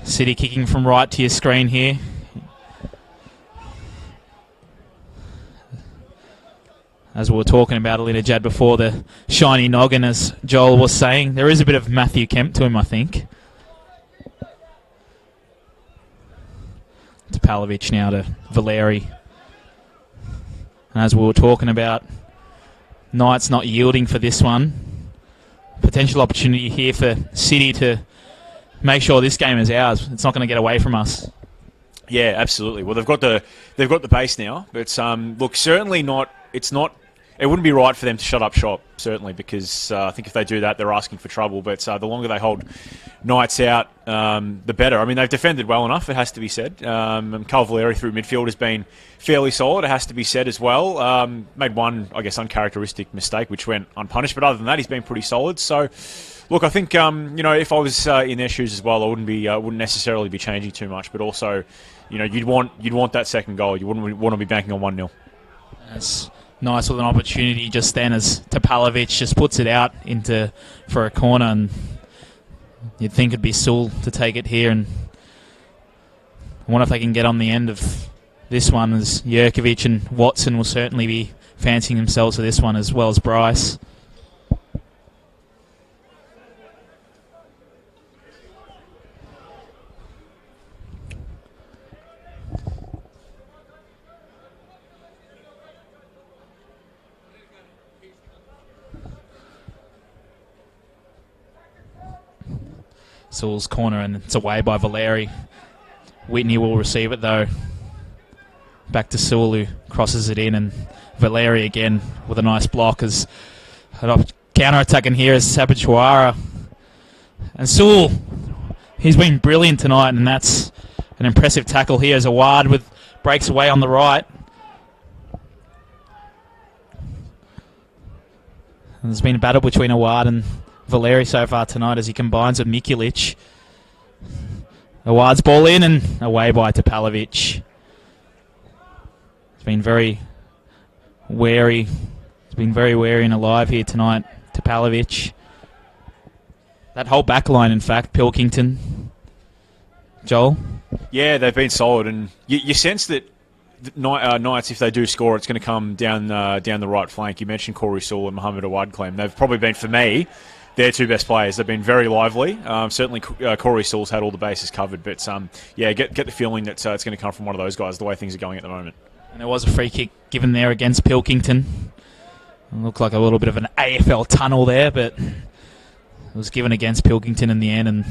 City kicking from right to your screen here. As we were talking about Alinejad before, the shiny noggin, as Joel was saying, there is a bit of Matthew Kemp to him, I think. To Palovic now to Valeri. And as we were talking about, Knights not yielding for this one. Potential opportunity here for City to make sure this game is ours. It's not going to get away from us. Yeah, absolutely. Well, they've got the base now, but look, certainly not. It wouldn't be right for them to shut up shop, certainly, because I think if they do that, they're asking for trouble. But the longer they hold Knights out, the better. I mean, they've defended well enough, it has to be said. Carl Valeri through midfield has been fairly solid, it has to be said as well. Made one, I guess, uncharacteristic mistake, which went unpunished. But other than that, he's been pretty solid. So, look, I think if I was in their shoes as well, I wouldn't necessarily be changing too much. But also, you'd want that second goal. You wouldn't want to be banking on 1-0. That's nice with an opportunity just then as Topalovic just puts it out for a corner, and you'd think it'd be Sewell to take it here. And I wonder if they can get on the end of this one, as Jerkovic and Watson will certainly be fancying themselves for this one, as well as Bryce. Sewell's corner, and it's away by Valeri. Whitney will receive it though. Back to Sewell, who crosses it in, and Valeri again with a nice block as counter-attacking here is Sabachuara. And Sewell, he's been brilliant tonight, and that's an impressive tackle here as Awad breaks away on the right. And there's been a battle between Awad and Valeri so far tonight as he combines with Mikulic. Awad's ball in and away by Topalovic. He's been very wary. He's been very wary and alive here tonight, Topalovic. That whole back line, in fact, Pilkington. Joel? Yeah, they've been solid, and you sense that Knights, if they do score, it's going to come down the right flank. You mentioned Corey Sewell and Mohamed Awad, Clem. They've probably been, for me, their two best players. They've been very lively. Certainly, Corey Sewell's had all the bases covered, but yeah, get the feeling that it's going to come from one of those guys, the way things are going at the moment. And there was a free kick given there against Pilkington. It looked like a little bit of an AFL tunnel there, but it was given against Pilkington in the end, and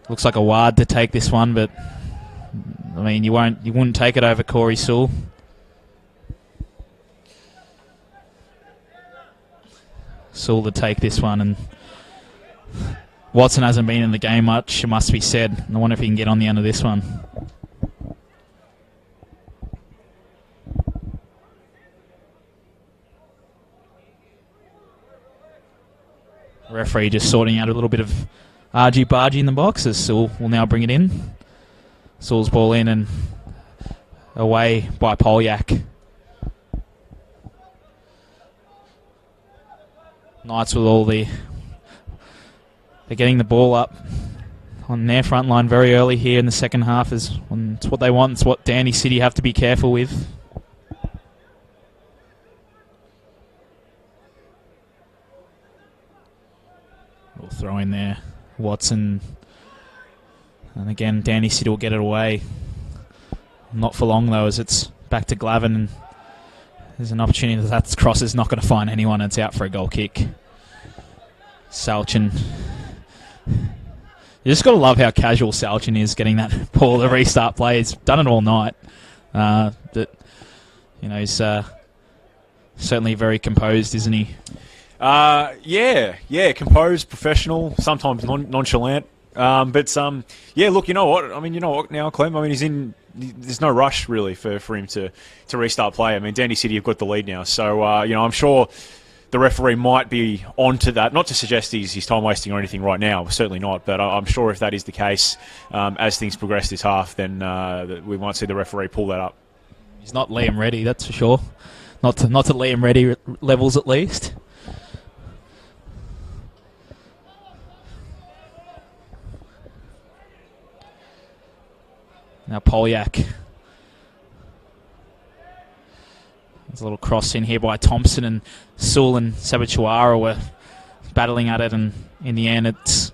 looks like Awad to take this one, but I mean, you wouldn't take it over Corey Sewell. Sewell to take this one, and Watson hasn't been in the game much, it must be said. I wonder if he can get on the end of this one. Referee just sorting out a little bit of argy-bargy in the box as Sewell will now bring it in. Sewell's ball in and away by Polyak. Knights with all the... They're getting the ball up on their front line very early here in the second half. It's what they want. It's what Dandy City have to be careful with. We'll throw in there Watson. And again, Dandy City will get it away. Not for long, though, as it's back to Glavin. And there's an opportunity that cross is not going to find anyone. It's out for a goal kick. Salchin. You just got to love how casual Salchin is getting that ball to restart play. He's done it all night. He's certainly very composed, isn't he? Yeah, composed, professional, sometimes nonchalant. Look, you know what now, Clem? I mean, there's no rush really for him to restart play. I mean, Dandy City have got the lead now, so I'm sure the referee might be onto that. Not to suggest he's time wasting or anything right now, certainly not. But I'm sure if that is the case, as things progress this half, then we might see the referee pull that up. He's not Liam Reddy, that's for sure. Not to Liam Reddy levels at least. Now Polyak. There's a little cross in here by Thompson, and Sewell and Sabachuara were battling at it, and in the end it's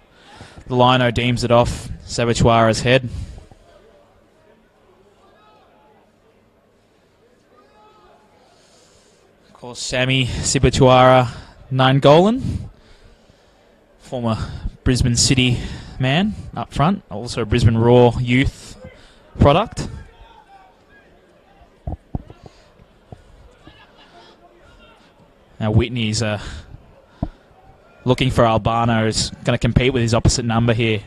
the lino deems it off Sabachuara's head. Of course, Sammy Sabachuara Nangolan, former Brisbane City man up front, also a Brisbane Raw youth product. Now Whitney's looking for Albano, who's going to compete with his opposite number here.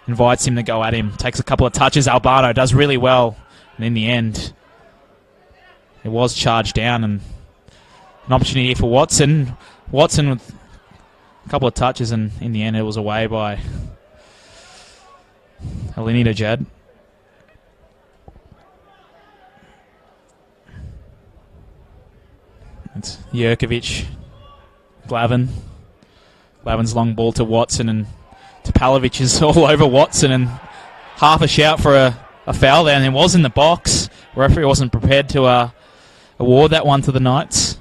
Invites him to go at him. Takes a couple of touches. Albano does really well. And in the end, it was charged down, and an opportunity for Watson. Watson with a couple of touches, and in the end it was away by Alinita Jad. It's Jerkovic, Glavin. Glavin's long ball to Watson, and Topalovic is all over Watson, and half a shout for a foul there, and it was in the box. The referee wasn't prepared to award that one to the Knights.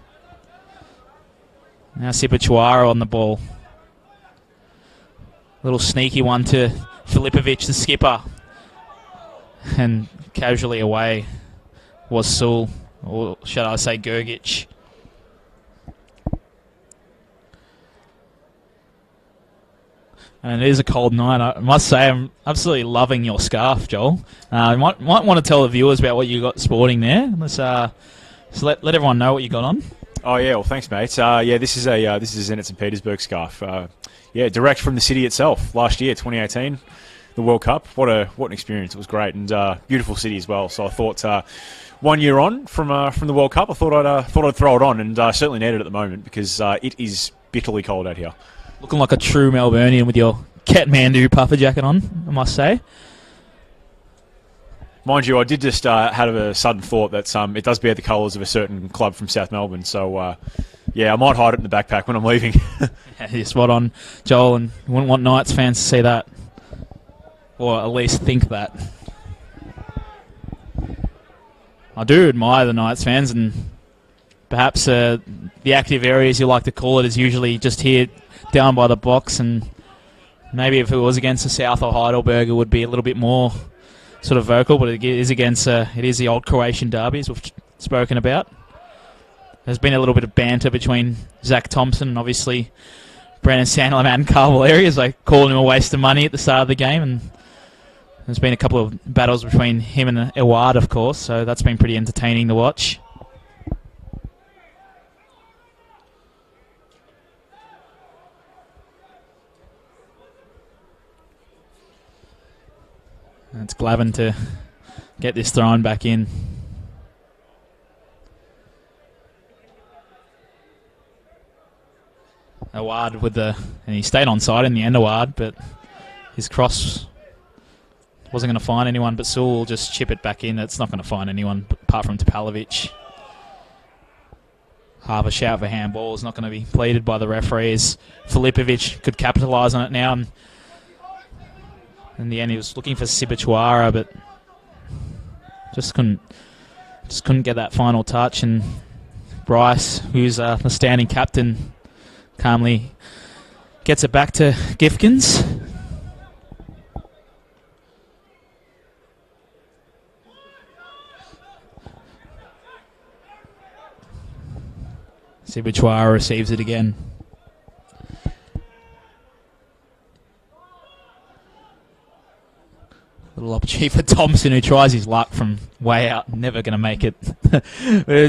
Now Sipachuara on the ball. Little sneaky one to Filipovic, the skipper. And casually away was Sewell, or should I say Gergic. And it is a cold night. I must say I'm absolutely loving your scarf, Joel. You might want to tell the viewers about what you got sporting there. Let's let everyone know what you got on. Oh yeah, well thanks, mate. This is a Zenit St. Petersburg scarf. Direct from the city itself. Last year, 2018, the World Cup. What an experience! It was great, and beautiful city as well. So I thought 1 year on from the World Cup, I thought I'd throw it on, and certainly need it at the moment because it is bitterly cold out here. Looking like a true Melburnian with your Kathmandu puffer jacket on, I must say. Mind you, I did just have a sudden thought that it does bear the colours of a certain club from South Melbourne. So, I might hide it in the backpack when I'm leaving. Yeah, you're spot on, Joel, and you wouldn't want Knights fans to see that. Or at least think that. I do admire the Knights fans, and perhaps the active areas, you like to call it, is usually just here down by the box, and maybe if it was against the South or Heidelberg, it would be a little bit more sort of vocal, but it is against it is the old Croatian derbies we've spoken about. There's been a little bit of banter between Zach Thompson and obviously Brandon Sandler and Cavalieri, as I called him a waste of money at the start of the game, and there's been a couple of battles between him and Eward, of course, so that's been pretty entertaining to watch. And it's Glavin to get this thrown back in. Award and he stayed on side in the end, Award, but his cross wasn't going to find anyone, but Sewell will just chip it back in. It's not going to find anyone apart from Topalovic. Half a shout for handball is not going to be pleaded by the referees. Filipovic could capitalise on it now. And in the end, he was looking for Sibachwara, but just couldn't get that final touch. And Bryce, who's the standing captain, calmly gets it back to Gifkins. Sibachwara receives it again. Little opportunity for Thompson, who tries his luck from way out. Never going to make it.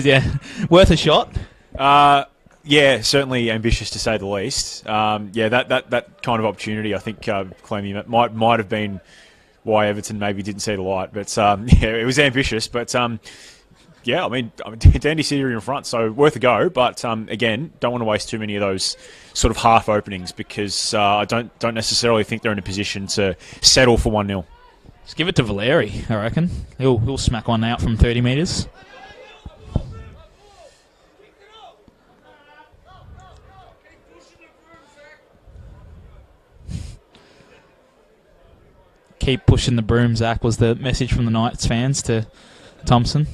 Yeah, worth a shot. Yeah, certainly ambitious to say the least. That kind of opportunity, I think, Clemmy, might have been why Everton maybe didn't see the light. But yeah, it was ambitious. But yeah, I mean, Dandy City are in front, so worth a go. But again, don't want to waste too many of those sort of half openings because I don't necessarily think they're in a position to settle for 1-0. Just give it to Valeri, I reckon. He'll smack one out from 30 metres. Keep pushing the broom, Zach, was the message from the Knights fans to Thompson.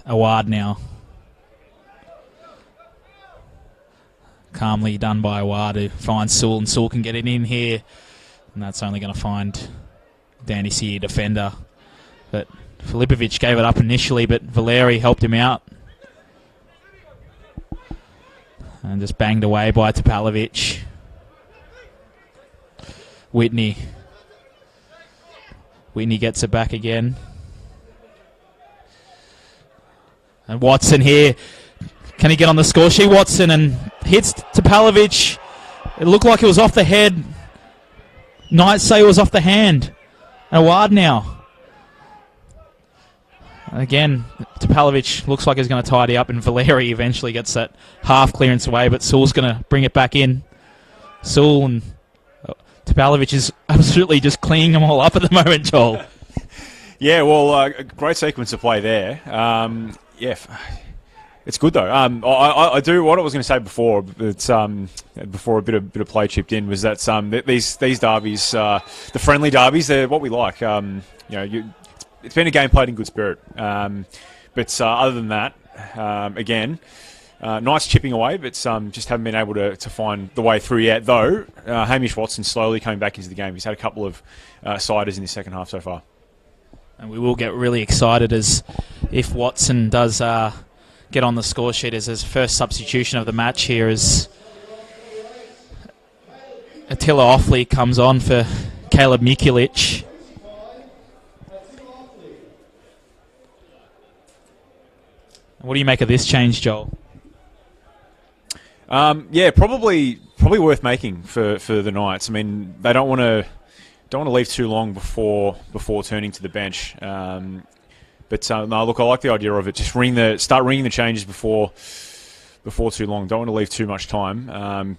Award now. Calmly done by Award, who finds Sewell, and Sewell can get it in here. And that's only going to find Dandy City defender. But Filipovic gave it up initially, but Valeri helped him out. And just banged away by Topalovic. Whitney gets it back again. And Watson here. Can he get on the score sheet? Watson and hits Topalovic. It looked like it was off the head. Knights say it was off the hand. Award now. Again, Topalovic looks like he's going to tidy up, and Valeri eventually gets that half clearance away, but Sewell's going to bring it back in. Sewell and Topalovic is absolutely just cleaning them all up at the moment, Joel. Yeah, well, a great sequence of play there. Yeah, it's good though. I do what I was going to say before. It's before a bit of play chipped in was that these derbies, the friendly derbies, they're what we like. It's been a game played in good spirit. But other than that, again. Nice chipping away, but just haven't been able to find the way through yet, though. Hamish Watson slowly coming back into the game. He's had a couple of siders in the second half so far. And we will get really excited as if Watson does get on the score sheet as his first substitution of the match here as Attila Offley comes on for Caleb Mikulic. What do you make of this change, Joel? Yeah, probably worth making for the Knights. I mean, they don't want to leave too long before turning to the bench. But no, look, I like the idea of it. Just start ringing the changes before too long. Don't want to leave too much time.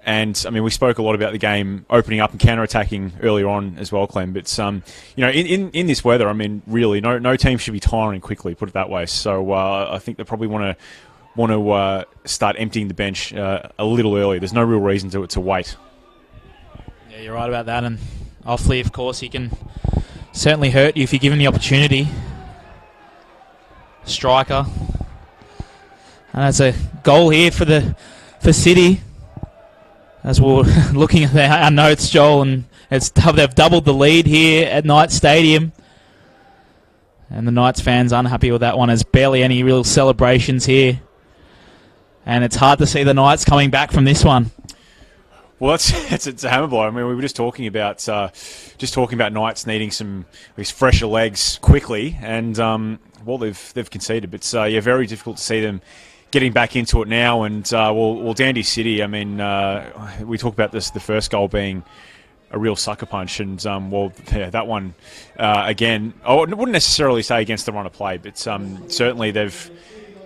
And I mean, we spoke a lot about the game opening up and counter-attacking earlier on as well, Clem. But in this weather, I mean, really, no team should be tiring quickly. Put it that way. So I think they probably want to start emptying the bench a little early. There's no real reason to wait. Yeah, you're right about that. And Offley, of course, he can certainly hurt you if you give him the opportunity. Striker. And that's a goal here for City. As we're looking at our notes, Joel, and they've doubled the lead here at Knights Stadium. And the Knights fans unhappy with that one. There's barely any real celebrations here. And it's hard to see the Knights coming back from this one. Well, it's a hammer blow. I mean, we were just talking about Knights needing some fresher legs quickly, and well, they've conceded. But yeah, very difficult to see them getting back into it now. And well, Dandy City. I mean, we talk about the first goal being a real sucker punch, and that one again. I wouldn't necessarily say against the run of play, but certainly they've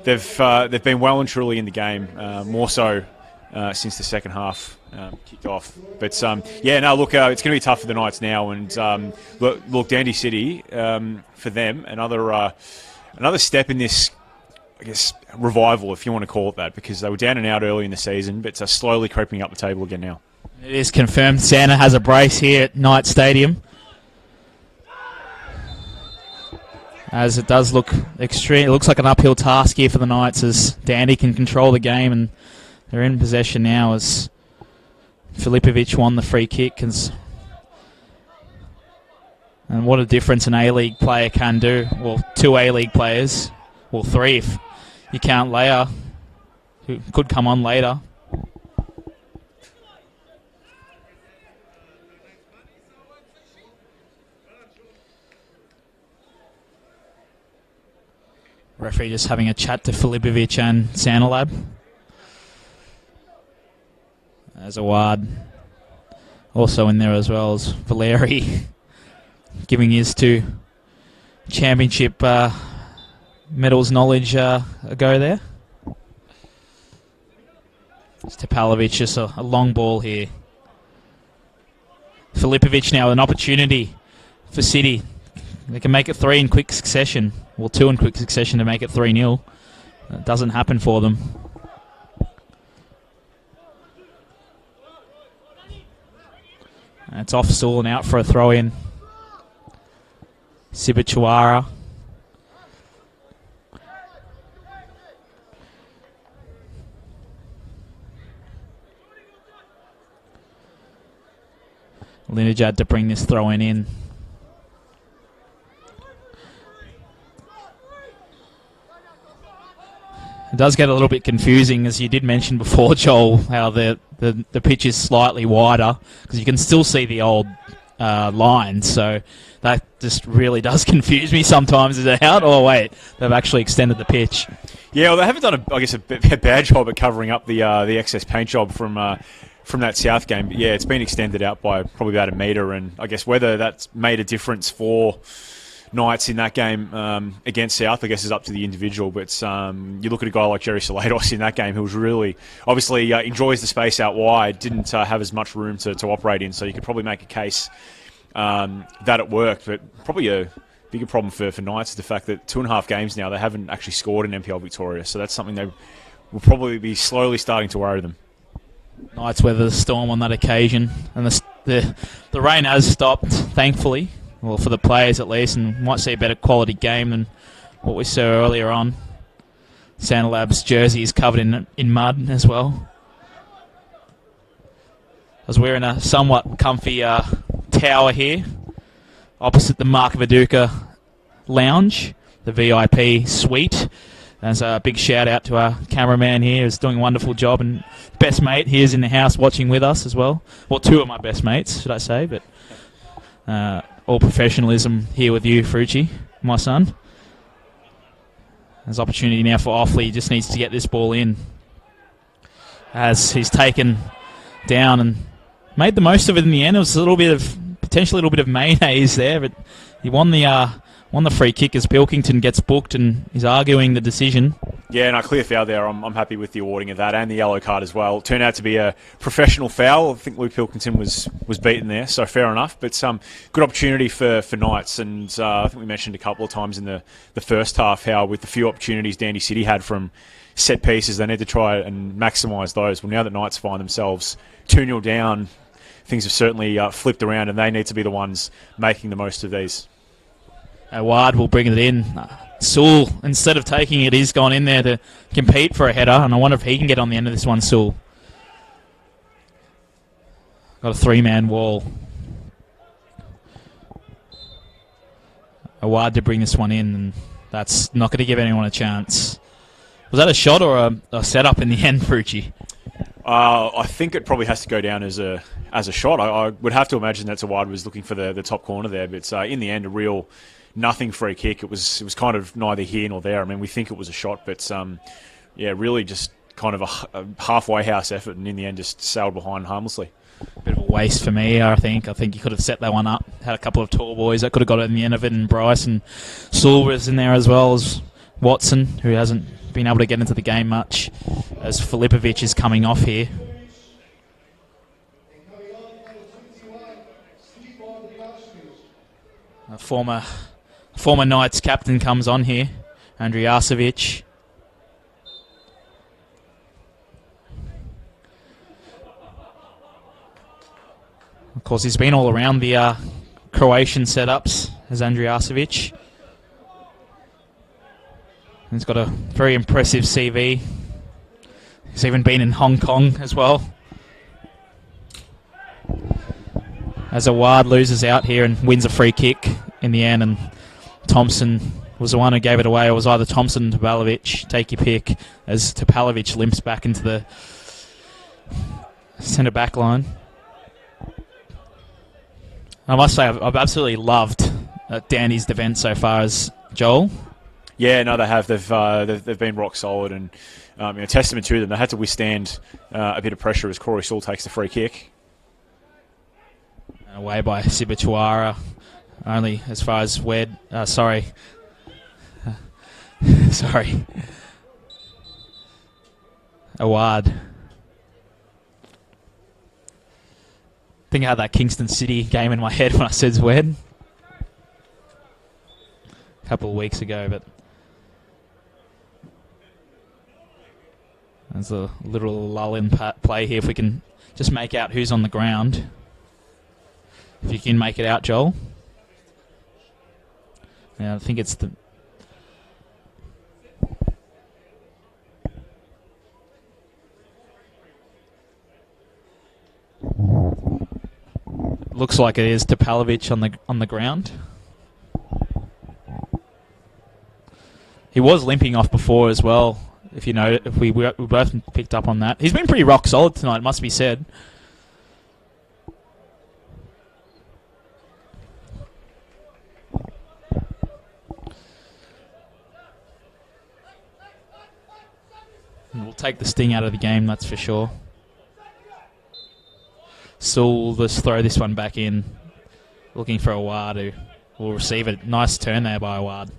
they've been well and truly in the game, more so since the second half kicked off. But it's going to be tough for the Knights now. And look, Dandy City, for them, another step in this, I guess, revival, if you want to call it that, because they were down and out early in the season, but slowly creeping up the table again now. It is confirmed Santa has a brace here at Knight Stadium, as it does look extreme. It looks like an uphill task here for the Knights, as Dandy can control the game, and they're in possession now as Filipovic won the free kick. And what a difference an A-League player can do. Well, 2 A-League players. Well, 3 if you count Leia, who could come on later. Referee just having a chat to Filipovic and Santalab. There's Awad also in there, as well as Valeri giving his 2 championship medals knowledge a go there. Stepalovic, just a long ball here. Filipovic now an opportunity for City. They can make it 3 in quick succession. Well, 2 in quick succession to make it 3-0. It doesn't happen for them. And it's off Saul and out for a throw-in. Sibachuara. Linajad to bring this throw-in in. It does get a little bit confusing, as you did mention before, Joel, how the pitch is slightly wider, because you can still see the old line, so that just really does confuse me sometimes. Is it out? Oh, wait, they've actually extended the pitch. Yeah, well, they haven't done, a bad job at covering up the excess paint job from that South game. But yeah, it's been extended out by probably about 1 metre, and I guess whether that's made a difference for Knights in that game against South, I guess, is up to the individual. But you look at a guy like Jerry Salados in that game, who was really, obviously, enjoys the space out wide, didn't have as much room to operate in, so you could probably make a case that it worked. But probably a bigger problem for Knights is the fact that 2.5 games now, they haven't actually scored in NPL Victoria, so that's something they will probably be slowly starting to worry them. Knights weather the storm on that occasion, and the rain has stopped, thankfully. Well, for the players at least, and might see a better quality game than what we saw earlier on. Santalab's jersey is covered in mud as well. I was wearing a somewhat comfy tower here, opposite the Mark Viduka Lounge, the VIP suite. There's a big shout out to our cameraman here, who's doing a wonderful job, and best mate here is in the house watching with us as well. Well, 2 of my best mates, should I say, but all professionalism here with you, Frucci, my son. There's opportunity now for Offley. He just needs to get this ball in, as he's taken down and made the most of it in the end. It was potentially a little bit of mayonnaise there, but he won the free kick as Pilkington gets booked, and he's arguing the decision. Yeah, and a clear foul there. I'm happy with the awarding of that, and the yellow card as well. It turned out to be a professional foul. I think Luke Pilkington was beaten there, so fair enough. But good opportunity for Knights, and I think we mentioned a couple of times in the first half how with the few opportunities Dandy City had from set pieces, they need to try and maximise those. Well, now that Knights find themselves 2-0 down, things have certainly flipped around, and they need to be the ones making the most of these. Awad will bring it in. Sewell, instead of taking it, he's gone in there to compete for a header, and I wonder if he can get on the end of this one, Sewell. Got a 3-man wall. Awad to bring this one in, and that's not going to give anyone a chance. Was that a shot or a setup in the end, Frucci? I think it probably has to go down as a shot. I would have to imagine that Awad was looking for the top corner there, but in the end, a real nothing free kick. It was kind of neither here nor there. I mean, we think it was a shot, but really just kind of a halfway house effort, and in the end just sailed behind harmlessly. Bit of a waste for me, I think. I think he could have set that one up. Had a couple of tall boys that could have got it in the end of it, and Bryce and Saul was in there as well, as Watson, who hasn't been able to get into the game much, as Filipovic is coming off here. A former Knights captain comes on here, Andrijasevic. Of course, he's been all around the Croatian setups as Andrijasevic. He's got a very impressive CV. He's even been in Hong Kong as well. As Awad loses out here and wins a free kick in the end, and Thompson was the one who gave it away. It was either Thompson or Topalovic. Take your pick, as Topalovic limps back into the centre-back line. I must say, I've absolutely loved Dandy's defence so far as Joel. Yeah, no, they have. They've been rock solid, and testament to them. They had to withstand a bit of pressure as Corey Saul takes the free kick. Away by Sibichuara, only as far as sorry. Awad. I think I had that Kingston City game in my head when I said Zwed a couple of weeks ago, but there's a little lull in play here. If we can just make out who's on the ground. If you can make it out, Joel. Yeah, I think it's the... Looks like it is Topalovic on the ground. He was limping off before as well. If you know, if we both picked up on that. He's been pretty rock solid tonight, must be said. And we'll take the sting out of the game, that's for sure. So we'll just throw this one back in, looking for Awad, who will receive it. Nice turn there by Awad.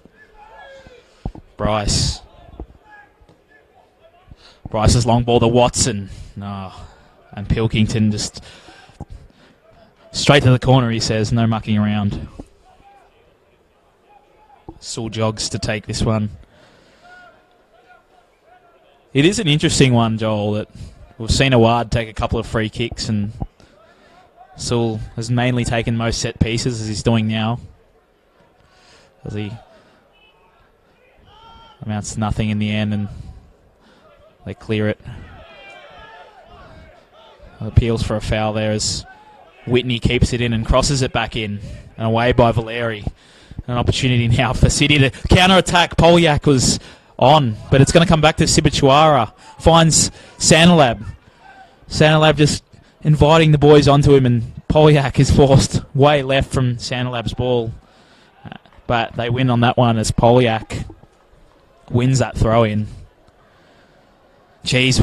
Bryce's long ball to Watson. And Pilkington just straight to the corner, he says, no mucking around. Saul jogs to take this one. It is an interesting one, Joel, that we've seen Awad take a couple of free kicks, and Saul has mainly taken most set pieces, as he's doing now. As he amounts to nothing in the end, and they clear it. Appeals for a foul there as Whitney keeps it in and crosses it back in. And away by Valeri. An opportunity now for City to counter-attack. Polyak was on, but it's going to come back to Sibichuara. Finds Sanalab. Sanalab just inviting the boys onto him, and Polyak is forced way left from Sanalab's ball. But they win on that one as Polyak wins that throw-in. Jeez,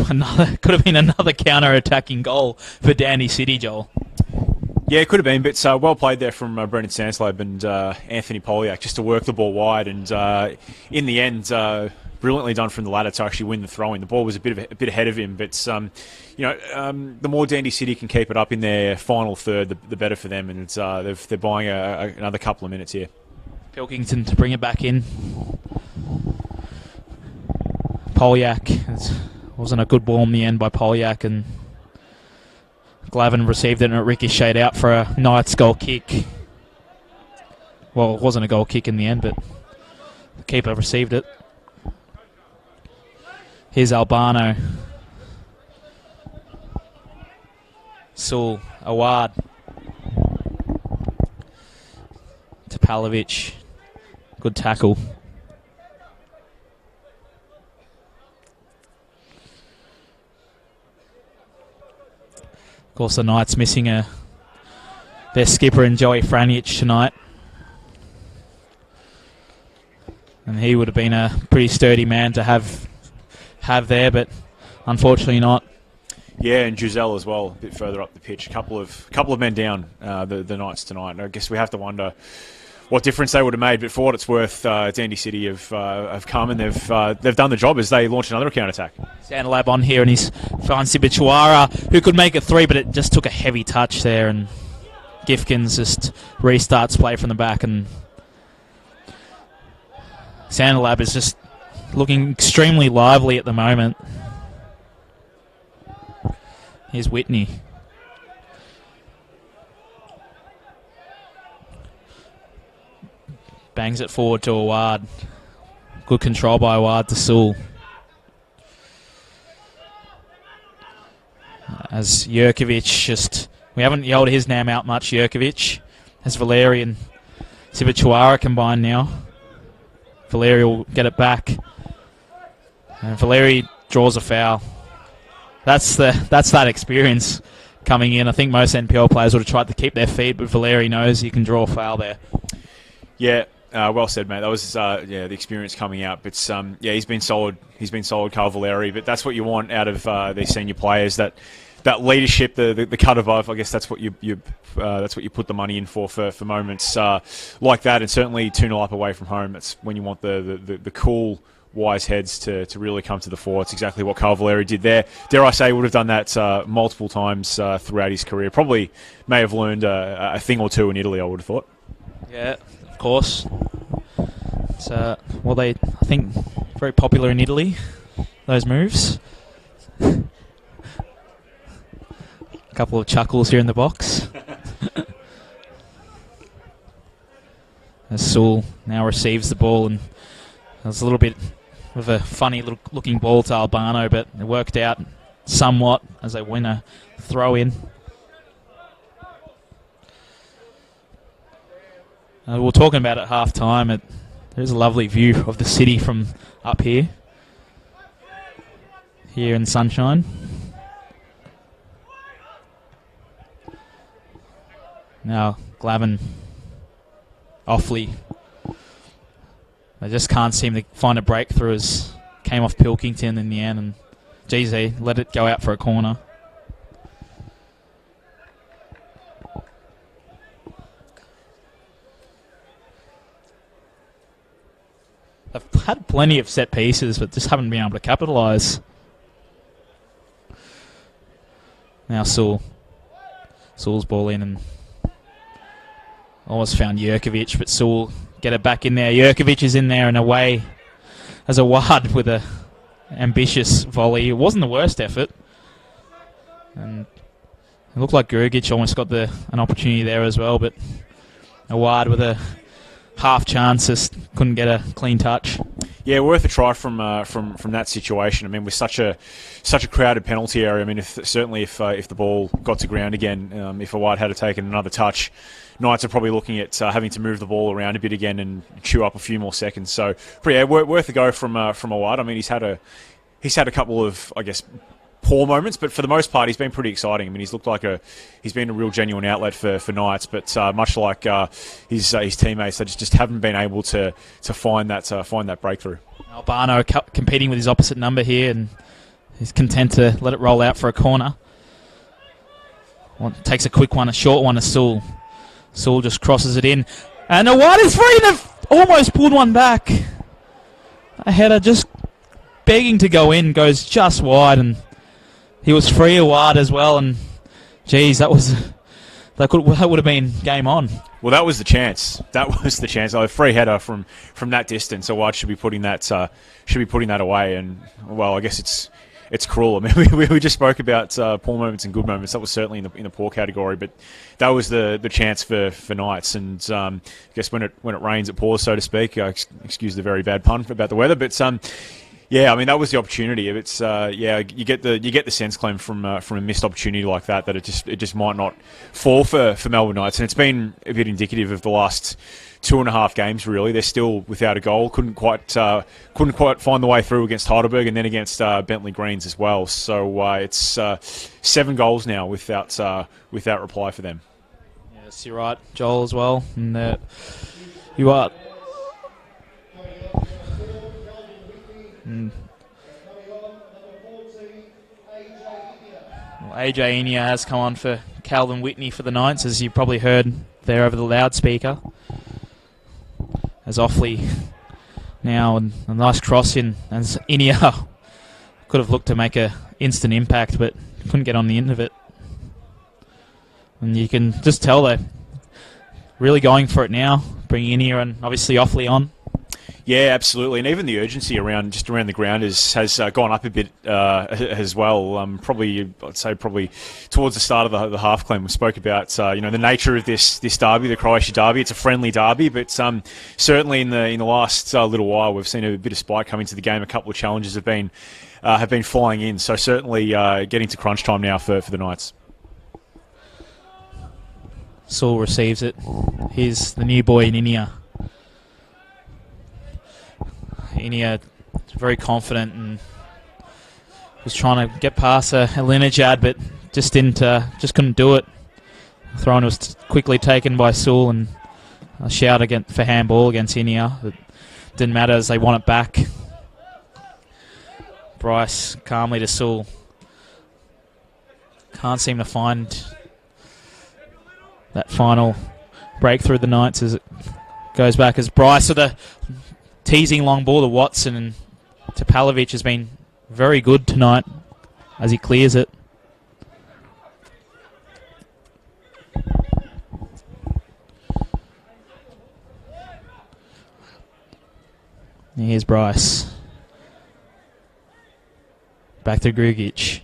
could have been another counter-attacking goal for Dandy City, Joel. Yeah, it could have been, but well played there from Brendan Sanslab and Anthony Polyak just to work the ball wide, and in the end, brilliantly done from the ladder to actually win the throw-in. The ball was a bit ahead of him, but the more Dandy City can keep it up in their final third, the better for them, and they're buying another couple of minutes here. Pilkington to bring it back in. Polyak. It wasn't a good ball in the end by Polyak, and Glavin received it and it ricocheted out for a Knights goal kick. Well, it wasn't a goal kick in the end, but the keeper received it. Here's Albano. Saul, Awad. Topalovic. Good tackle. Of course, the Knights missing their skipper in Joey Franjic tonight. And he would have been a pretty sturdy man to have there, but unfortunately not. Yeah, and Giselle as well, a bit further up the pitch. A couple of men down, the Knights tonight. And I guess we have to wonder what difference they would have made. But for what it's worth, Dandy City have come and they've done the job as they launch another counter attack. Sandelab on here, and he's found Sibichuara, who could make it 3, but it just took a heavy touch there, and Gifkins just restarts play from the back, and Sandelab is just looking extremely lively at the moment. Here's Whitney. Bangs it forward to Awad. Good control by Awad to Sewell. As Jurkovic we haven't yelled his name out much, Jurkovic. As Valeri and Sibichuara combine now. Valeri will get it back. And Valeri draws a foul. That's that experience coming in. I think most NPL players would have tried to keep their feet, but Valeri knows he can draw a foul there. Yeah, well said, mate. That was the experience coming out. But he's been solid. He's been solid, Carl Valeri. But that's what you want out of these senior players. That leadership, the cut above. I guess that's what you put the money in for moments like that. And certainly 2-0 up away from home. That's when you want the cool, wise heads to really come to the fore. It's exactly what Carl Valeri did there. Dare I say, would have done that multiple times throughout his career. Probably may have learned a thing or two in Italy, I would have thought. Yeah, of course. It's, I think, very popular in Italy, those moves. A couple of chuckles here in the box. As Sewell now receives the ball, and there's a little bit of a funny looking ball to Albano, but it worked out somewhat as they win a throw in. We were talking about it at half time. There's a lovely view of the city from up here in sunshine. Now Glavin, Offley, they just can't seem to find a breakthrough as came off Pilkington in the end, and geez, they let it go out for a corner. They've had plenty of set pieces, but just haven't been able to capitalise. Now Sewell's ball in, and almost found Jurkovic, but Sewell get it back in there. Jurkovic is in there and away as a wad with a ambitious volley. It wasn't the worst effort, and it looked like Grugic almost got an opportunity there as well, but Awad with a half chance just couldn't get a clean touch. Yeah, worth a try from that situation. I mean, with such a crowded penalty area, I mean, if the ball got to ground again, if Awad had taken another touch, Knights are probably looking at having to move the ball around a bit again and chew up a few more seconds. So, worth a go from Awad. I mean, he's had a couple of, I guess, poor moments, but for the most part, he's been pretty exciting. I mean, he's been a real genuine outlet for Knights, but much like his teammates, they just haven't been able to find that breakthrough. Albano competing with his opposite number here, and he's content to let it roll out for a corner. Takes a quick one, a short one to Sewell. Sewell just crosses it in, and Awad is free. They've almost pulled one back. A header just begging to go in, goes just wide, and he was free Awad as well, and geez, that would have been game on. Well, that was the chance. That was the chance. A free header from that distance. Awad should be putting that away. And well, I guess it's cruel. I mean, we just spoke about poor moments and good moments. That was certainly in the poor category, but that was the chance for Knights. And I guess when it rains, it pours, so to speak. Excuse the very bad pun about the weather, but yeah, I mean that was the opportunity. It's you get the sense, Clem, from a missed opportunity like that it just might not fall for Melbourne Knights, and it's been a bit indicative of the last 2.5 games. Really, they're still without a goal. Couldn't quite find the way through against Heidelberg, and then against Bentley Greens as well. So it's 7 goals now without reply for them. Yes, you're right, Joel, as well, and you are. AJ Enia has come on for Calvin Whitney for the Knights, as you probably heard there over the loudspeaker. as Offley now, and a nice cross in, as Inia could have looked to make a instant impact, but couldn't get on the end of it. And you can just tell they're really going for it now, bringing Inia and obviously Offley on. Yeah, absolutely, and even the urgency around the ground has gone up a bit as well. Probably towards the start of the half, Clem, we spoke about the nature of this derby, the Croatia derby. It's a friendly derby, but certainly in the last little while, we've seen a bit of spike come into the game. A couple of challenges have been flying in, so certainly getting to crunch time now for the Knights. Saul receives it. Here's the new boy in Inia. Inia very confident and was trying to get past a Linajad, but just couldn't do it. Throw was quickly taken by Saul, and a shout for handball against Inia. It didn't matter as they won it back. Bryce calmly to Saul. Can't seem to find that final breakthrough the Knights as it goes back as Bryce with a teasing long ball to Watson, and Topalovic has been very good tonight as he clears it. And here's Bryce. Back to Grugic.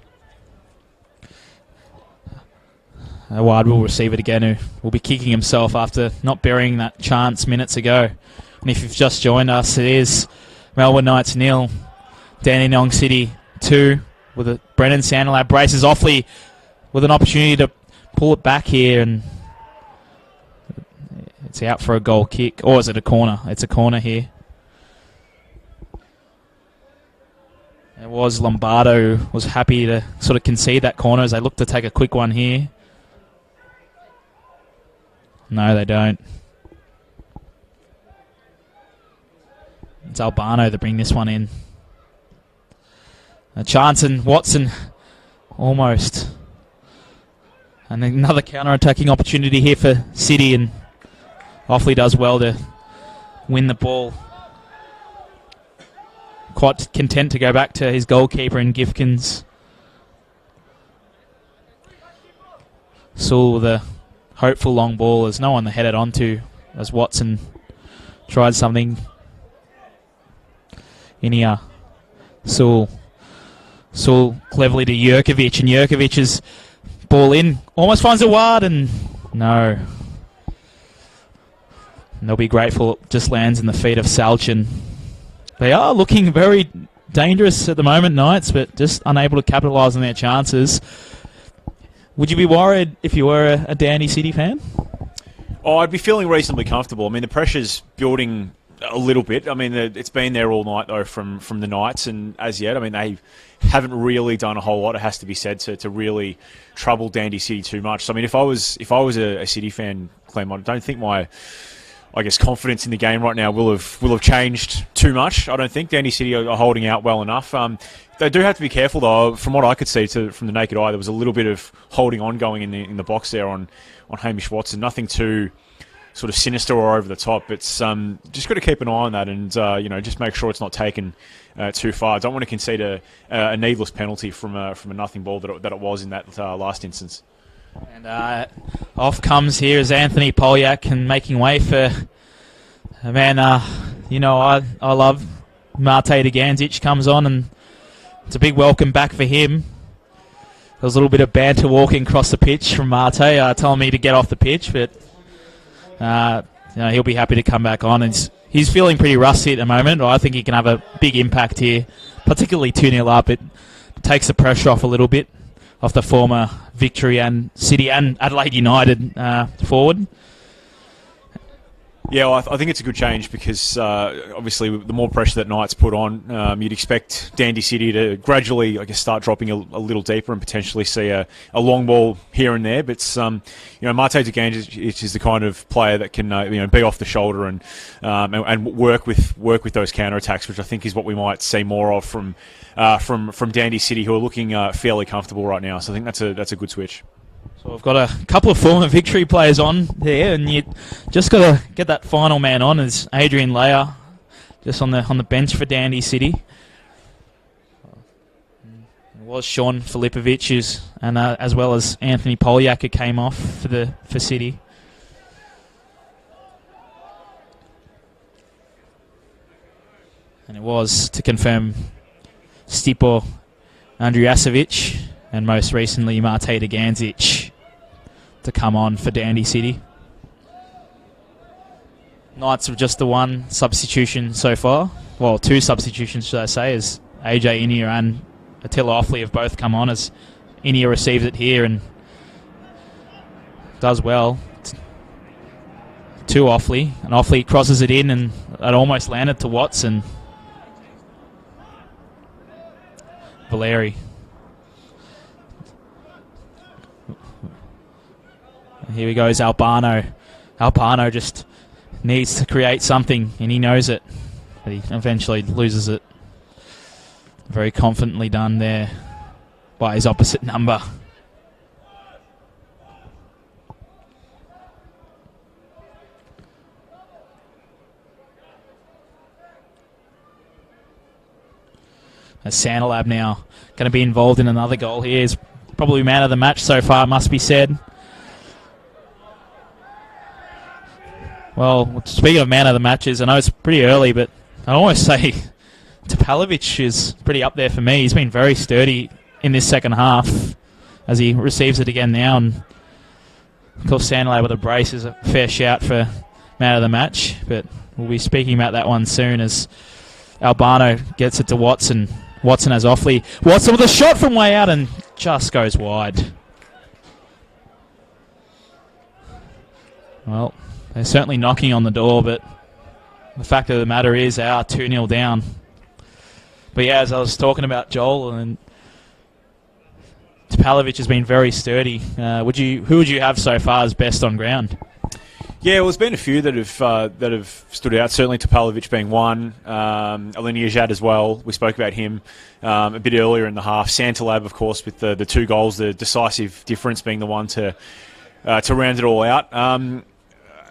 Awad will receive it again, who will be kicking himself after not burying that chance minutes ago. And if you've just joined us, it is Melbourne Knights 0, Dandenong City 2, with a Brennan Sandalab braces Offley with an opportunity to pull it back here, and it's out for a goal kick. Or is it a corner? It's a corner here. It was Lombardo who was happy to sort of concede that corner as they look to take a quick one here. No, they don't. It's Albano that bring this one in. A chance, and Watson almost. And another counter-attacking opportunity here for City, and Offley does well to win the ball. Quite content to go back to his goalkeeper in Gifkins. Sewell with a hopeful long ball. There's no one to head it onto as Watson tried something. Inia. Sewell cleverly to Jurkovic, and Jurkovic's ball in. Almost finds a ward, and no. And they'll be grateful it just lands in the feet of Salchin. They are looking very dangerous at the moment, Knights, but just unable to capitalise on their chances. Would you be worried if you were a Dandy City fan? Oh, I'd be feeling reasonably comfortable. I mean, the pressure's building a little bit. I mean, it's been there all night, though, from the Knights, and as yet, I mean, they haven't really done a whole lot, it has to be said, to really trouble Dandy City too much. So, I mean, if I was a City fan, Clem, I don't think my confidence in the game right now will have changed too much. I don't think Dandy City are holding out well enough. They do have to be careful, though. From what I could see from the naked eye, there was a little bit of holding on going in the box there on Hamish Watson. Nothing too sort of sinister or over the top. It's just got to keep an eye on that, and just make sure it's not taken too far. I don't want to concede a needless penalty from a nothing ball that it was in that last instance. And off comes here is Anthony Polyak, and making way for a man. I love Mate Deganzic comes on, and it's a big welcome back for him. There was a little bit of banter walking across the pitch from Mate, telling me to get off the pitch, but he'll be happy to come back on. And he's feeling pretty rusty at the moment. I think he can have a big impact here, particularly 2-0 up. It takes the pressure off a little bit off the former Victory and City and Adelaide United forward. Yeah, well, I think it's a good change because obviously the more pressure that Knights put on, you'd expect Dandy City to gradually, start dropping a little deeper and potentially see a long ball here and there. But Mate Deganzic is the kind of player that can be off the shoulder and work with those counter attacks, which I think is what we might see more of from Dandy City, who are looking fairly comfortable right now. So I think that's a good switch. So we've got a couple of former Victory players on there, and you just got to get that final man on as Adrian Leia, just on the bench for Dandy City. It was Sean Filipovic, and as well as Anthony Polyak, who came off for City. And it was, to confirm, Stipo Andrijasevic and most recently Mate Deganzic to come on for Dandy City. Knights have just the one substitution so far. Well, two substitutions, should I say, as AJ Inia and Attila Offley have both come on, as Inia receives it here and does well to Offley. And Offley crosses it in, and it almost landed to Watson. Valeri. Here he goes, Albano. Albano just needs to create something, and he knows it. But he eventually loses it. Very confidently done there by his opposite number. As Santalab now going to be involved in another goal here. He's probably man of the match so far, must be said. Well, speaking of man of the matches, I know it's pretty early, but I almost say Topalovic is pretty up there for me. He's been very sturdy in this second half as he receives it again now. And of course, Santalab with a brace is a fair shout for man of the match, but we'll be speaking about that one soon as Albano gets it to Watson. Watson has Offley. Watson with a shot from way out and just goes wide. Well, they're certainly knocking on the door, but the fact of the matter is they are 2-0 down. But yeah, as I was talking about Joel, and Topalovic has been very sturdy. Who would you have so far as best on ground? Yeah, well, there's been a few that have stood out. Certainly Topalovic being one. Alinejad as well. We spoke about him a bit earlier in the half. Santalab, of course, with the two goals, the decisive difference being the one to round it all out.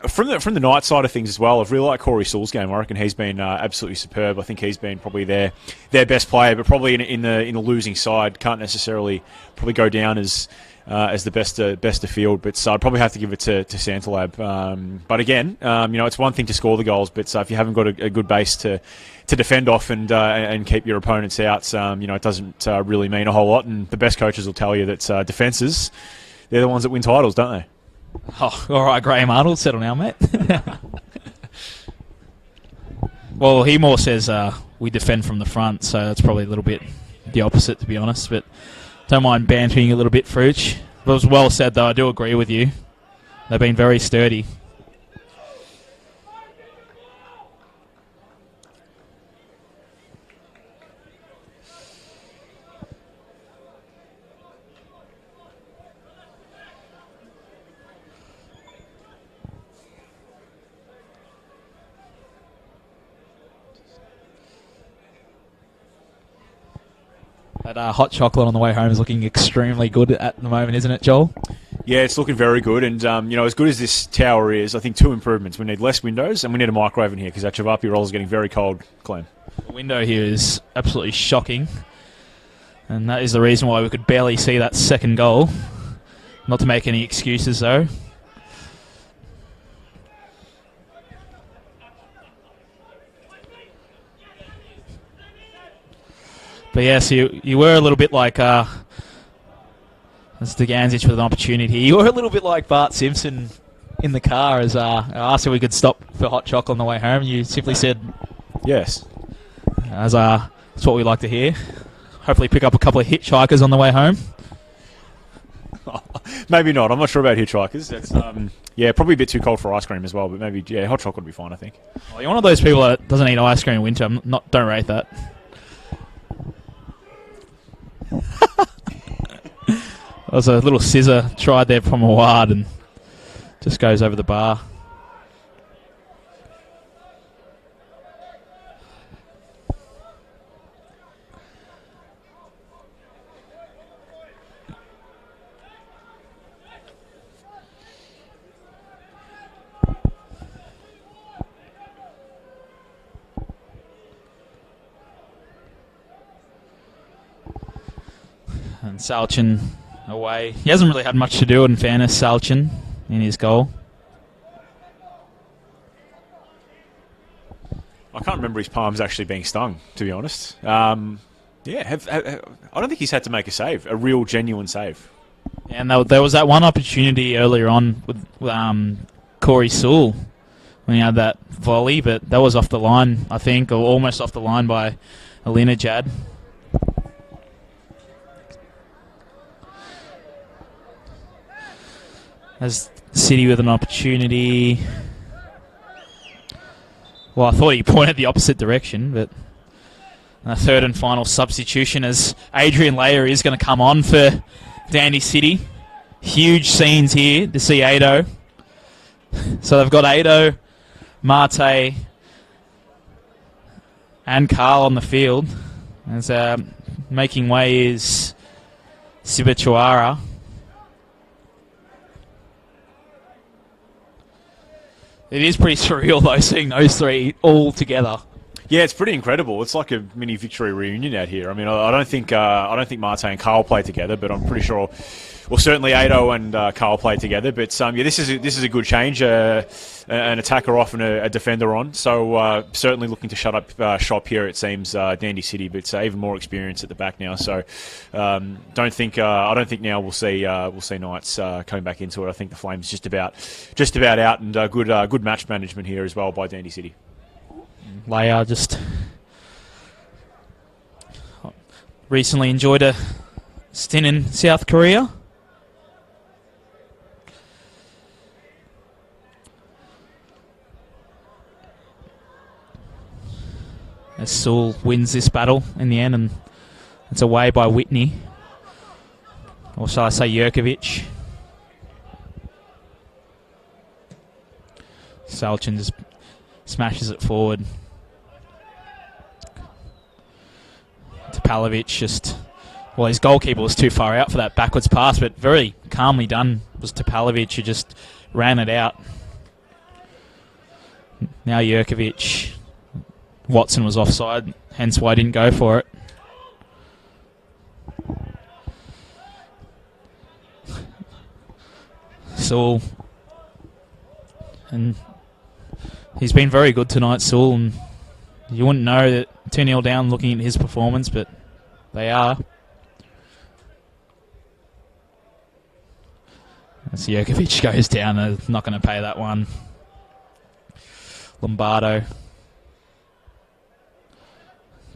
From the Knight side of things as well, I've really liked Corey Sewell's game. I reckon he's been absolutely superb. I think he's been probably their best player, but probably in the losing side can't necessarily probably go down as the best of field. But I'd probably have to give it to Santalab. But again, it's one thing to score the goals, but if you haven't got a good base to defend off and keep your opponents out, it doesn't really mean a whole lot. And the best coaches will tell you that defences, they're the ones that win titles, don't they? Oh, all right, Graham Arnold, settle now, mate. Well, he more says we defend from the front, so that's probably a little bit the opposite, to be honest. But don't mind bantering a little bit, Fruch. It was well said, though. I do agree with you. They've been very sturdy. That hot chocolate on the way home is looking extremely good at the moment, isn't it, Joel? Yeah, it's looking very good. And, as good as this tower is, I think two improvements. We need less windows and we need a microwave in here because that Chavapi roll is getting very cold, Clem. The window here is absolutely shocking. And that is the reason why we could barely see that second goal. Not to make any excuses, though. But yes, you were a little bit like as Deganzic with an opportunity. You were a little bit like Bart Simpson in the car as I asked if we could stop for hot chocolate on the way home. You simply said yes. As that's what we like to hear. Hopefully pick up a couple of hitchhikers on the way home. Maybe not. I'm not sure about hitchhikers. That's probably a bit too cold for ice cream as well. But maybe hot chocolate would be fine, I think. Well, you're one of those people that doesn't eat ice cream in winter. Don't rate that. That was a little scissor tried there from Awad and just goes over the bar. Salchin away. He hasn't really had much to do, in fairness, Salchin, in his goal. I can't remember his palms actually being stung, to be honest. I don't think he's had to make a save, a real, genuine save. And there was that one opportunity earlier on with Corey Sewell when he had that volley, but that was off the line, I think, or almost off the line by Alina Jad. As City with an opportunity. Well, I thought he pointed the opposite direction, but a third and final substitution as Adrian Layer is going to come on for Dandy City. Huge scenes here to see Ado. So they've got Ado, Mate, and Carl on the field. As making way is Sibachuara. It is pretty surreal, though, seeing those three all together. Yeah, it's pretty incredible. It's like a mini victory reunion out here. I mean, I don't think Mate and Carl play together, but I'm pretty sure. Well, certainly Ado and Carl play together, but this is a good change. An attacker off and a defender on. So certainly looking to shut up shop here. It seems Dandy City, but even more experience at the back now. So I don't think now we'll see Knights coming back into it. I think the Flames just about out, and good match management here as well by Dandy City. Leia just recently enjoyed a stint in South Korea. As Sewell wins this battle in the end, and it's away by Whitney. Or shall I say Jurkovic. Salchin just smashes it forward. Topalovic his goalkeeper was too far out for that backwards pass, but very calmly done was Topalovic, who just ran it out. Now Jurkovic. Watson was offside, hence why I didn't go for it. Sewell. And he's been very good tonight, Sewell, and you wouldn't know that 2-0 down looking at his performance, but they are. As Jurkovic goes down, they're not going to pay that one. Lombardo.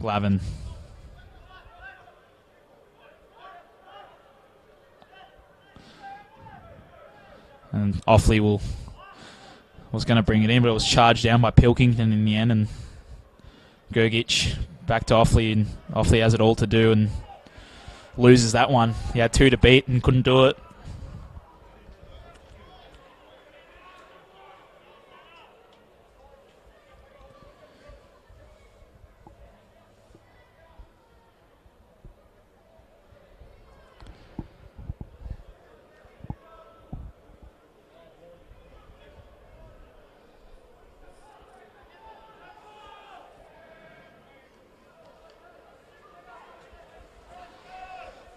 Glavin. And Offley was going to bring it in, but it was charged down by Pilkington in the end, and Gergic back to Offley, and Offley has it all to do and loses that one. He had 2 to beat and couldn't do it.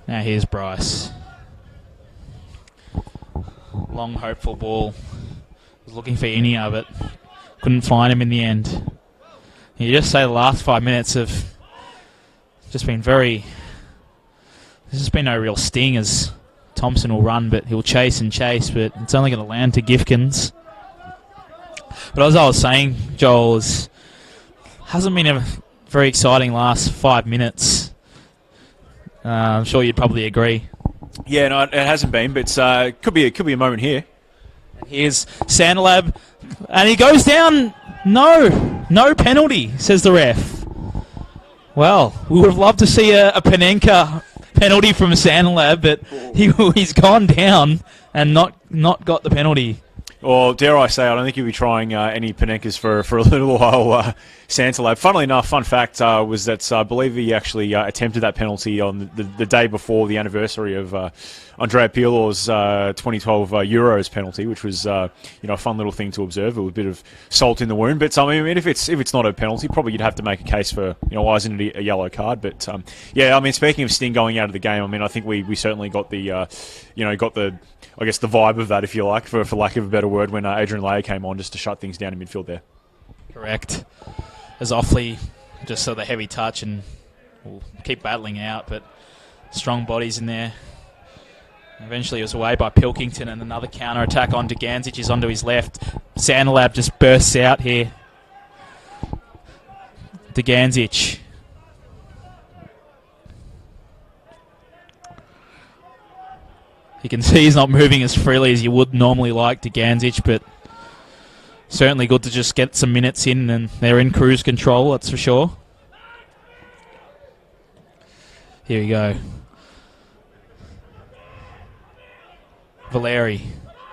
Now here's Bryce. Long, hopeful ball. Was looking for Inia, but couldn't find him in the end. You just say the last 5 minutes have just been very... There's just been no real sting as Thompson will run, but he'll chase and chase, but it's only going to land to Gifkins. But as I was saying, Joel, hasn't been a very exciting last 5 minutes. I'm sure you'd probably agree. Yeah, no, it hasn't been, but could be a moment here. Here's Sandalab, and he goes down. No penalty, says the ref. Well, we would have loved to see a Panenka penalty from Sandalab, but he's gone down and not got the penalty. Or dare I say, I don't think he'll be trying any Panenkas for a little while. Santalab. Funnily enough, fun fact was that I believe he actually attempted that penalty on the day before the anniversary of Andrea Pirlo's 2012 Euros penalty, which was a fun little thing to observe. It was a bit of salt in the wound. But I mean, if it's not a penalty, probably you'd have to make a case for why isn't it a yellow card? But yeah, I mean, speaking of Sting going out of the game, I mean, I think we certainly got the I guess the vibe of that, if you like, for lack of a better word, when Adrian Leia came on just to shut things down in midfield there. Correct. As Offley just saw the heavy touch and will keep battling out, but strong bodies in there. Eventually it was away by Pilkington, and another counter-attack on Dugandzic is onto his left. Santalab just bursts out here. Dugandzic. You can see he's not moving as freely as you would normally like Dugandzic, but certainly good to just get some minutes in, and they're in cruise control, that's for sure. Here we go. Valeri.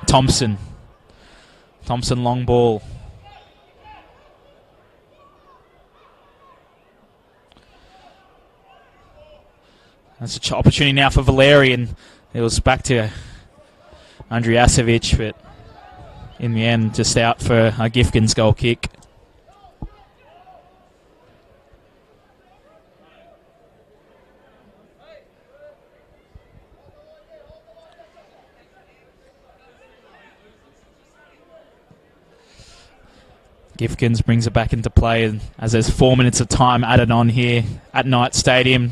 Thompson. Thompson long ball. That's an opportunity now for Valeri, and it was back to Andrijasevic, but in the end, just out for a Gifkin's goal kick. Gifkins brings it back into play, and as there's 4 minutes of time added on here at Knight Stadium.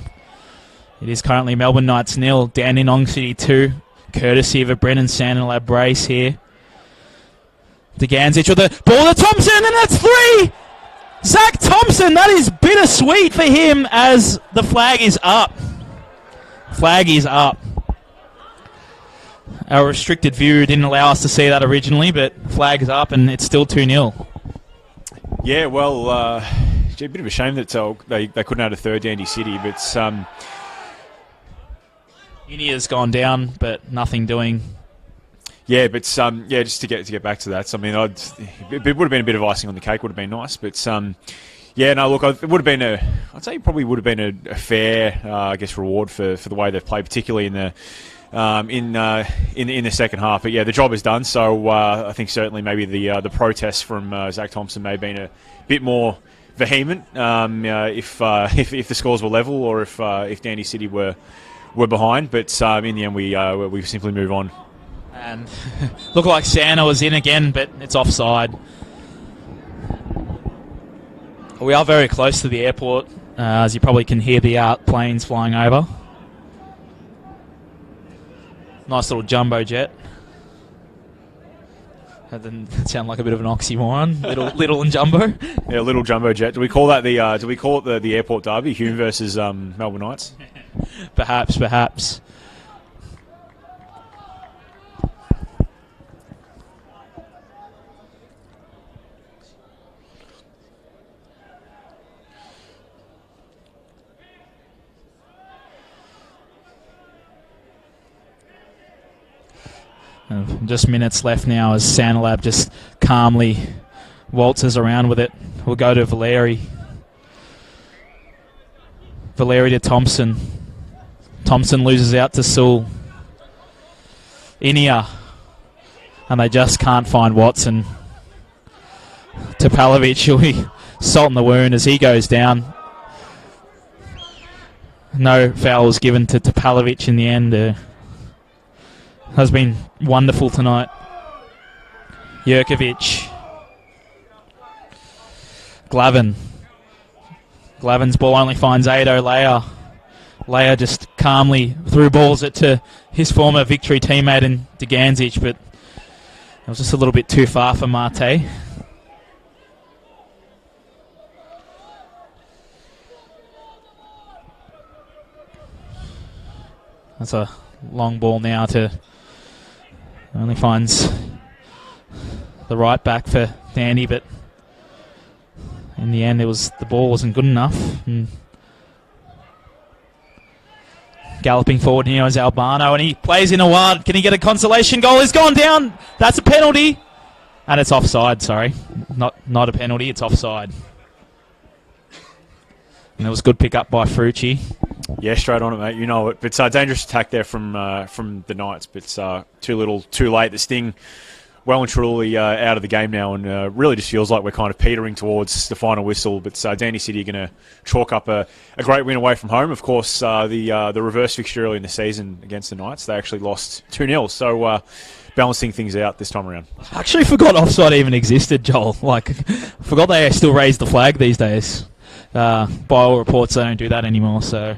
It is currently Melbourne Knights 0, Dandenong City 2, courtesy of a Brennan Santalab brace here. Dugandzic with the ball to Thompson, and that's 3! Zach Thompson, that is bittersweet for him as the flag is up. Flag is up. Our restricted view didn't allow us to see that originally, but flag is up and it's still 2-0. Yeah, well, a bit of a shame that they couldn't add a third Dandy City, but Unia's gone down, but nothing doing. Yeah, but just to get back to that, I mean, it would have been a bit of icing on the cake. Would have been nice, but yeah, no, look, it would have been I'd say it probably would have been a fair, I guess, reward for the way they've played, particularly in the second half. But yeah, the job is done. So I think certainly maybe the protest from Zach Thompson may have been a bit more vehement if the scores were level, or if Dandy City were behind. But in the end, we simply move on. And looked like Santa was in again, but it's offside. We are very close to the airport, as you probably can hear the planes flying over. Nice little jumbo jet. That didn't sound like a bit of an oxymoron. Little and jumbo. Yeah, little jumbo jet. Do we call that the airport derby, Hume versus Melbourne Knights? Perhaps. Just minutes left now as Santalab just calmly waltzes around with it. We'll go to Valeri. Valeri to Thompson. Thompson loses out to Sewell. Inia. And they just can't find Watson. Topalovic will be salt in the wound as he goes down. No foul was given to Topalovic in the end. Has been wonderful tonight. Jurkovic. Glavin. Glavin's ball only finds Ado Leia. Leia just calmly threw balls it to his former Victory teammate in Dugandzic, but it was just a little bit too far for Mate. That's a long ball now to... Only finds the right back for Dandy, but in the end the ball wasn't good enough. And galloping forward now is Albano, and he plays in a wide. Can he get a consolation goal? He's gone down. That's a penalty. And it's offside, sorry. Not a penalty, it's offside. And it was a good pick up by Frucci. Yeah, straight on it, mate. You know it. But dangerous attack there from the Knights. But too little, too late. The Sting well and truly out of the game now, and really just feels like we're kind of petering towards the final whistle. But Dandy City are going to chalk up a great win away from home. Of course, the reverse fixture early in the season against the Knights, they actually lost 2-0. So balancing things out this time around. I actually forgot offside even existed, Joel. Like, I forgot they still raise the flag these days. By all reports, they don't do that anymore. So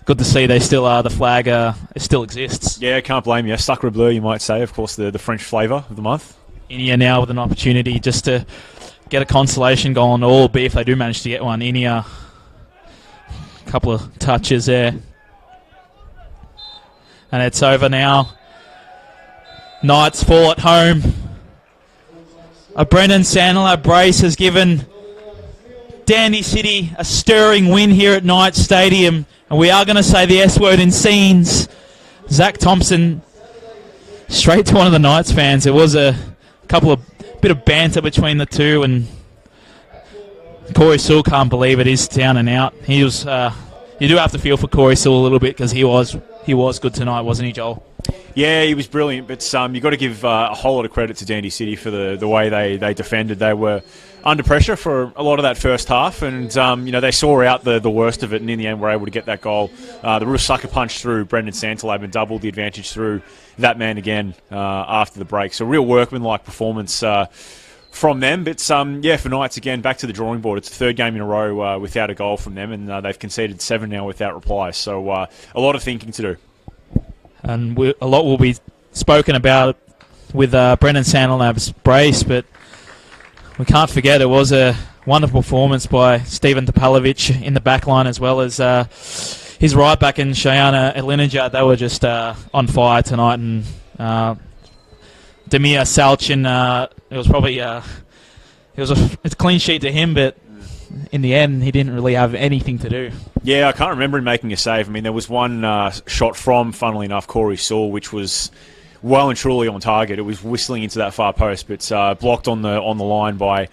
good to see they still are. The flag it still exists. Yeah, can't blame you. Sacre bleu, you might say. Of course, the French flavour of the month. Inia now with an opportunity just to get a consolation goal on all, be if they do manage to get one. Inia, a couple of touches there. And it's over now. Knights fall at home. A Brendan Sandler brace has given Dandy City a stirring win here at Knights Stadium. And we are going to say the S word in scenes. Zach Thompson, straight to one of the Knights fans. It was a bit of banter between the two, and Corey Sewell can't believe it. He's down and out. He was. You do have to feel for Corey Sewell a little bit because he was good tonight, wasn't he, Joel? Yeah, he was brilliant, but you've got to give a whole lot of credit to Dandy City for the way they defended. They were under pressure for a lot of that first half, and they saw out the worst of it, and in the end were able to get that goal. The real sucker punch through Brendan Santalab and doubled the advantage through that man again after the break. So real workmanlike performance from them. But for Knights, again, back to the drawing board. It's the third game in a row without a goal from them, and they've conceded 7 now without reply. So a lot of thinking to do. And a lot will be spoken about with Brendan Sandalab's brace, but we can't forget it was a wonderful performance by Steven Topalovic in the back line, as well as his right back in Shayana Elinaja. They were just on fire tonight, and Demir Salchin, it was probably it's a clean sheet to him, but in the end, he didn't really have anything to do. Yeah, I can't remember him making a save. I mean, there was one shot from, funnily enough, Corey Sewell, which was well and truly on target. It was whistling into that far post, but blocked on the line by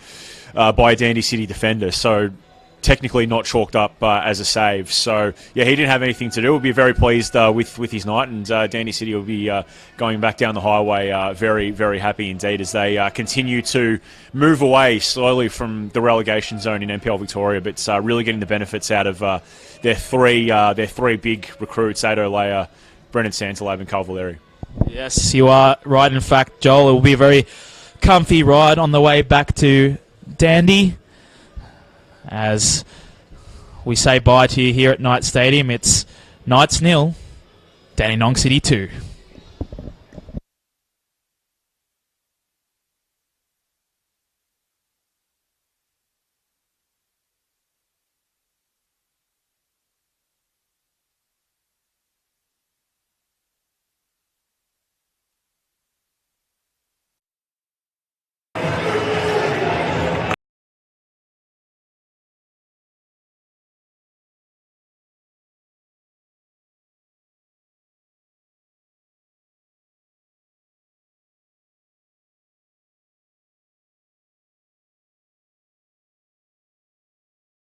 a Dandy City defender. So technically not chalked up as a save. So yeah, he didn't have anything to do. We'll be very pleased with his night, and Dandy City will be going back down the highway very, very happy indeed as they continue to move away slowly from the relegation zone in NPL Victoria, but really getting the benefits out of their three big recruits, Ado Leia, Brendan Santalab and Carl Valeri. Yes, you are right. In fact, Joel, it will be a very comfy ride on the way back to Dandy. As we say bye to you here at Knights Stadium, it's Knights 0, Dandenong City 2.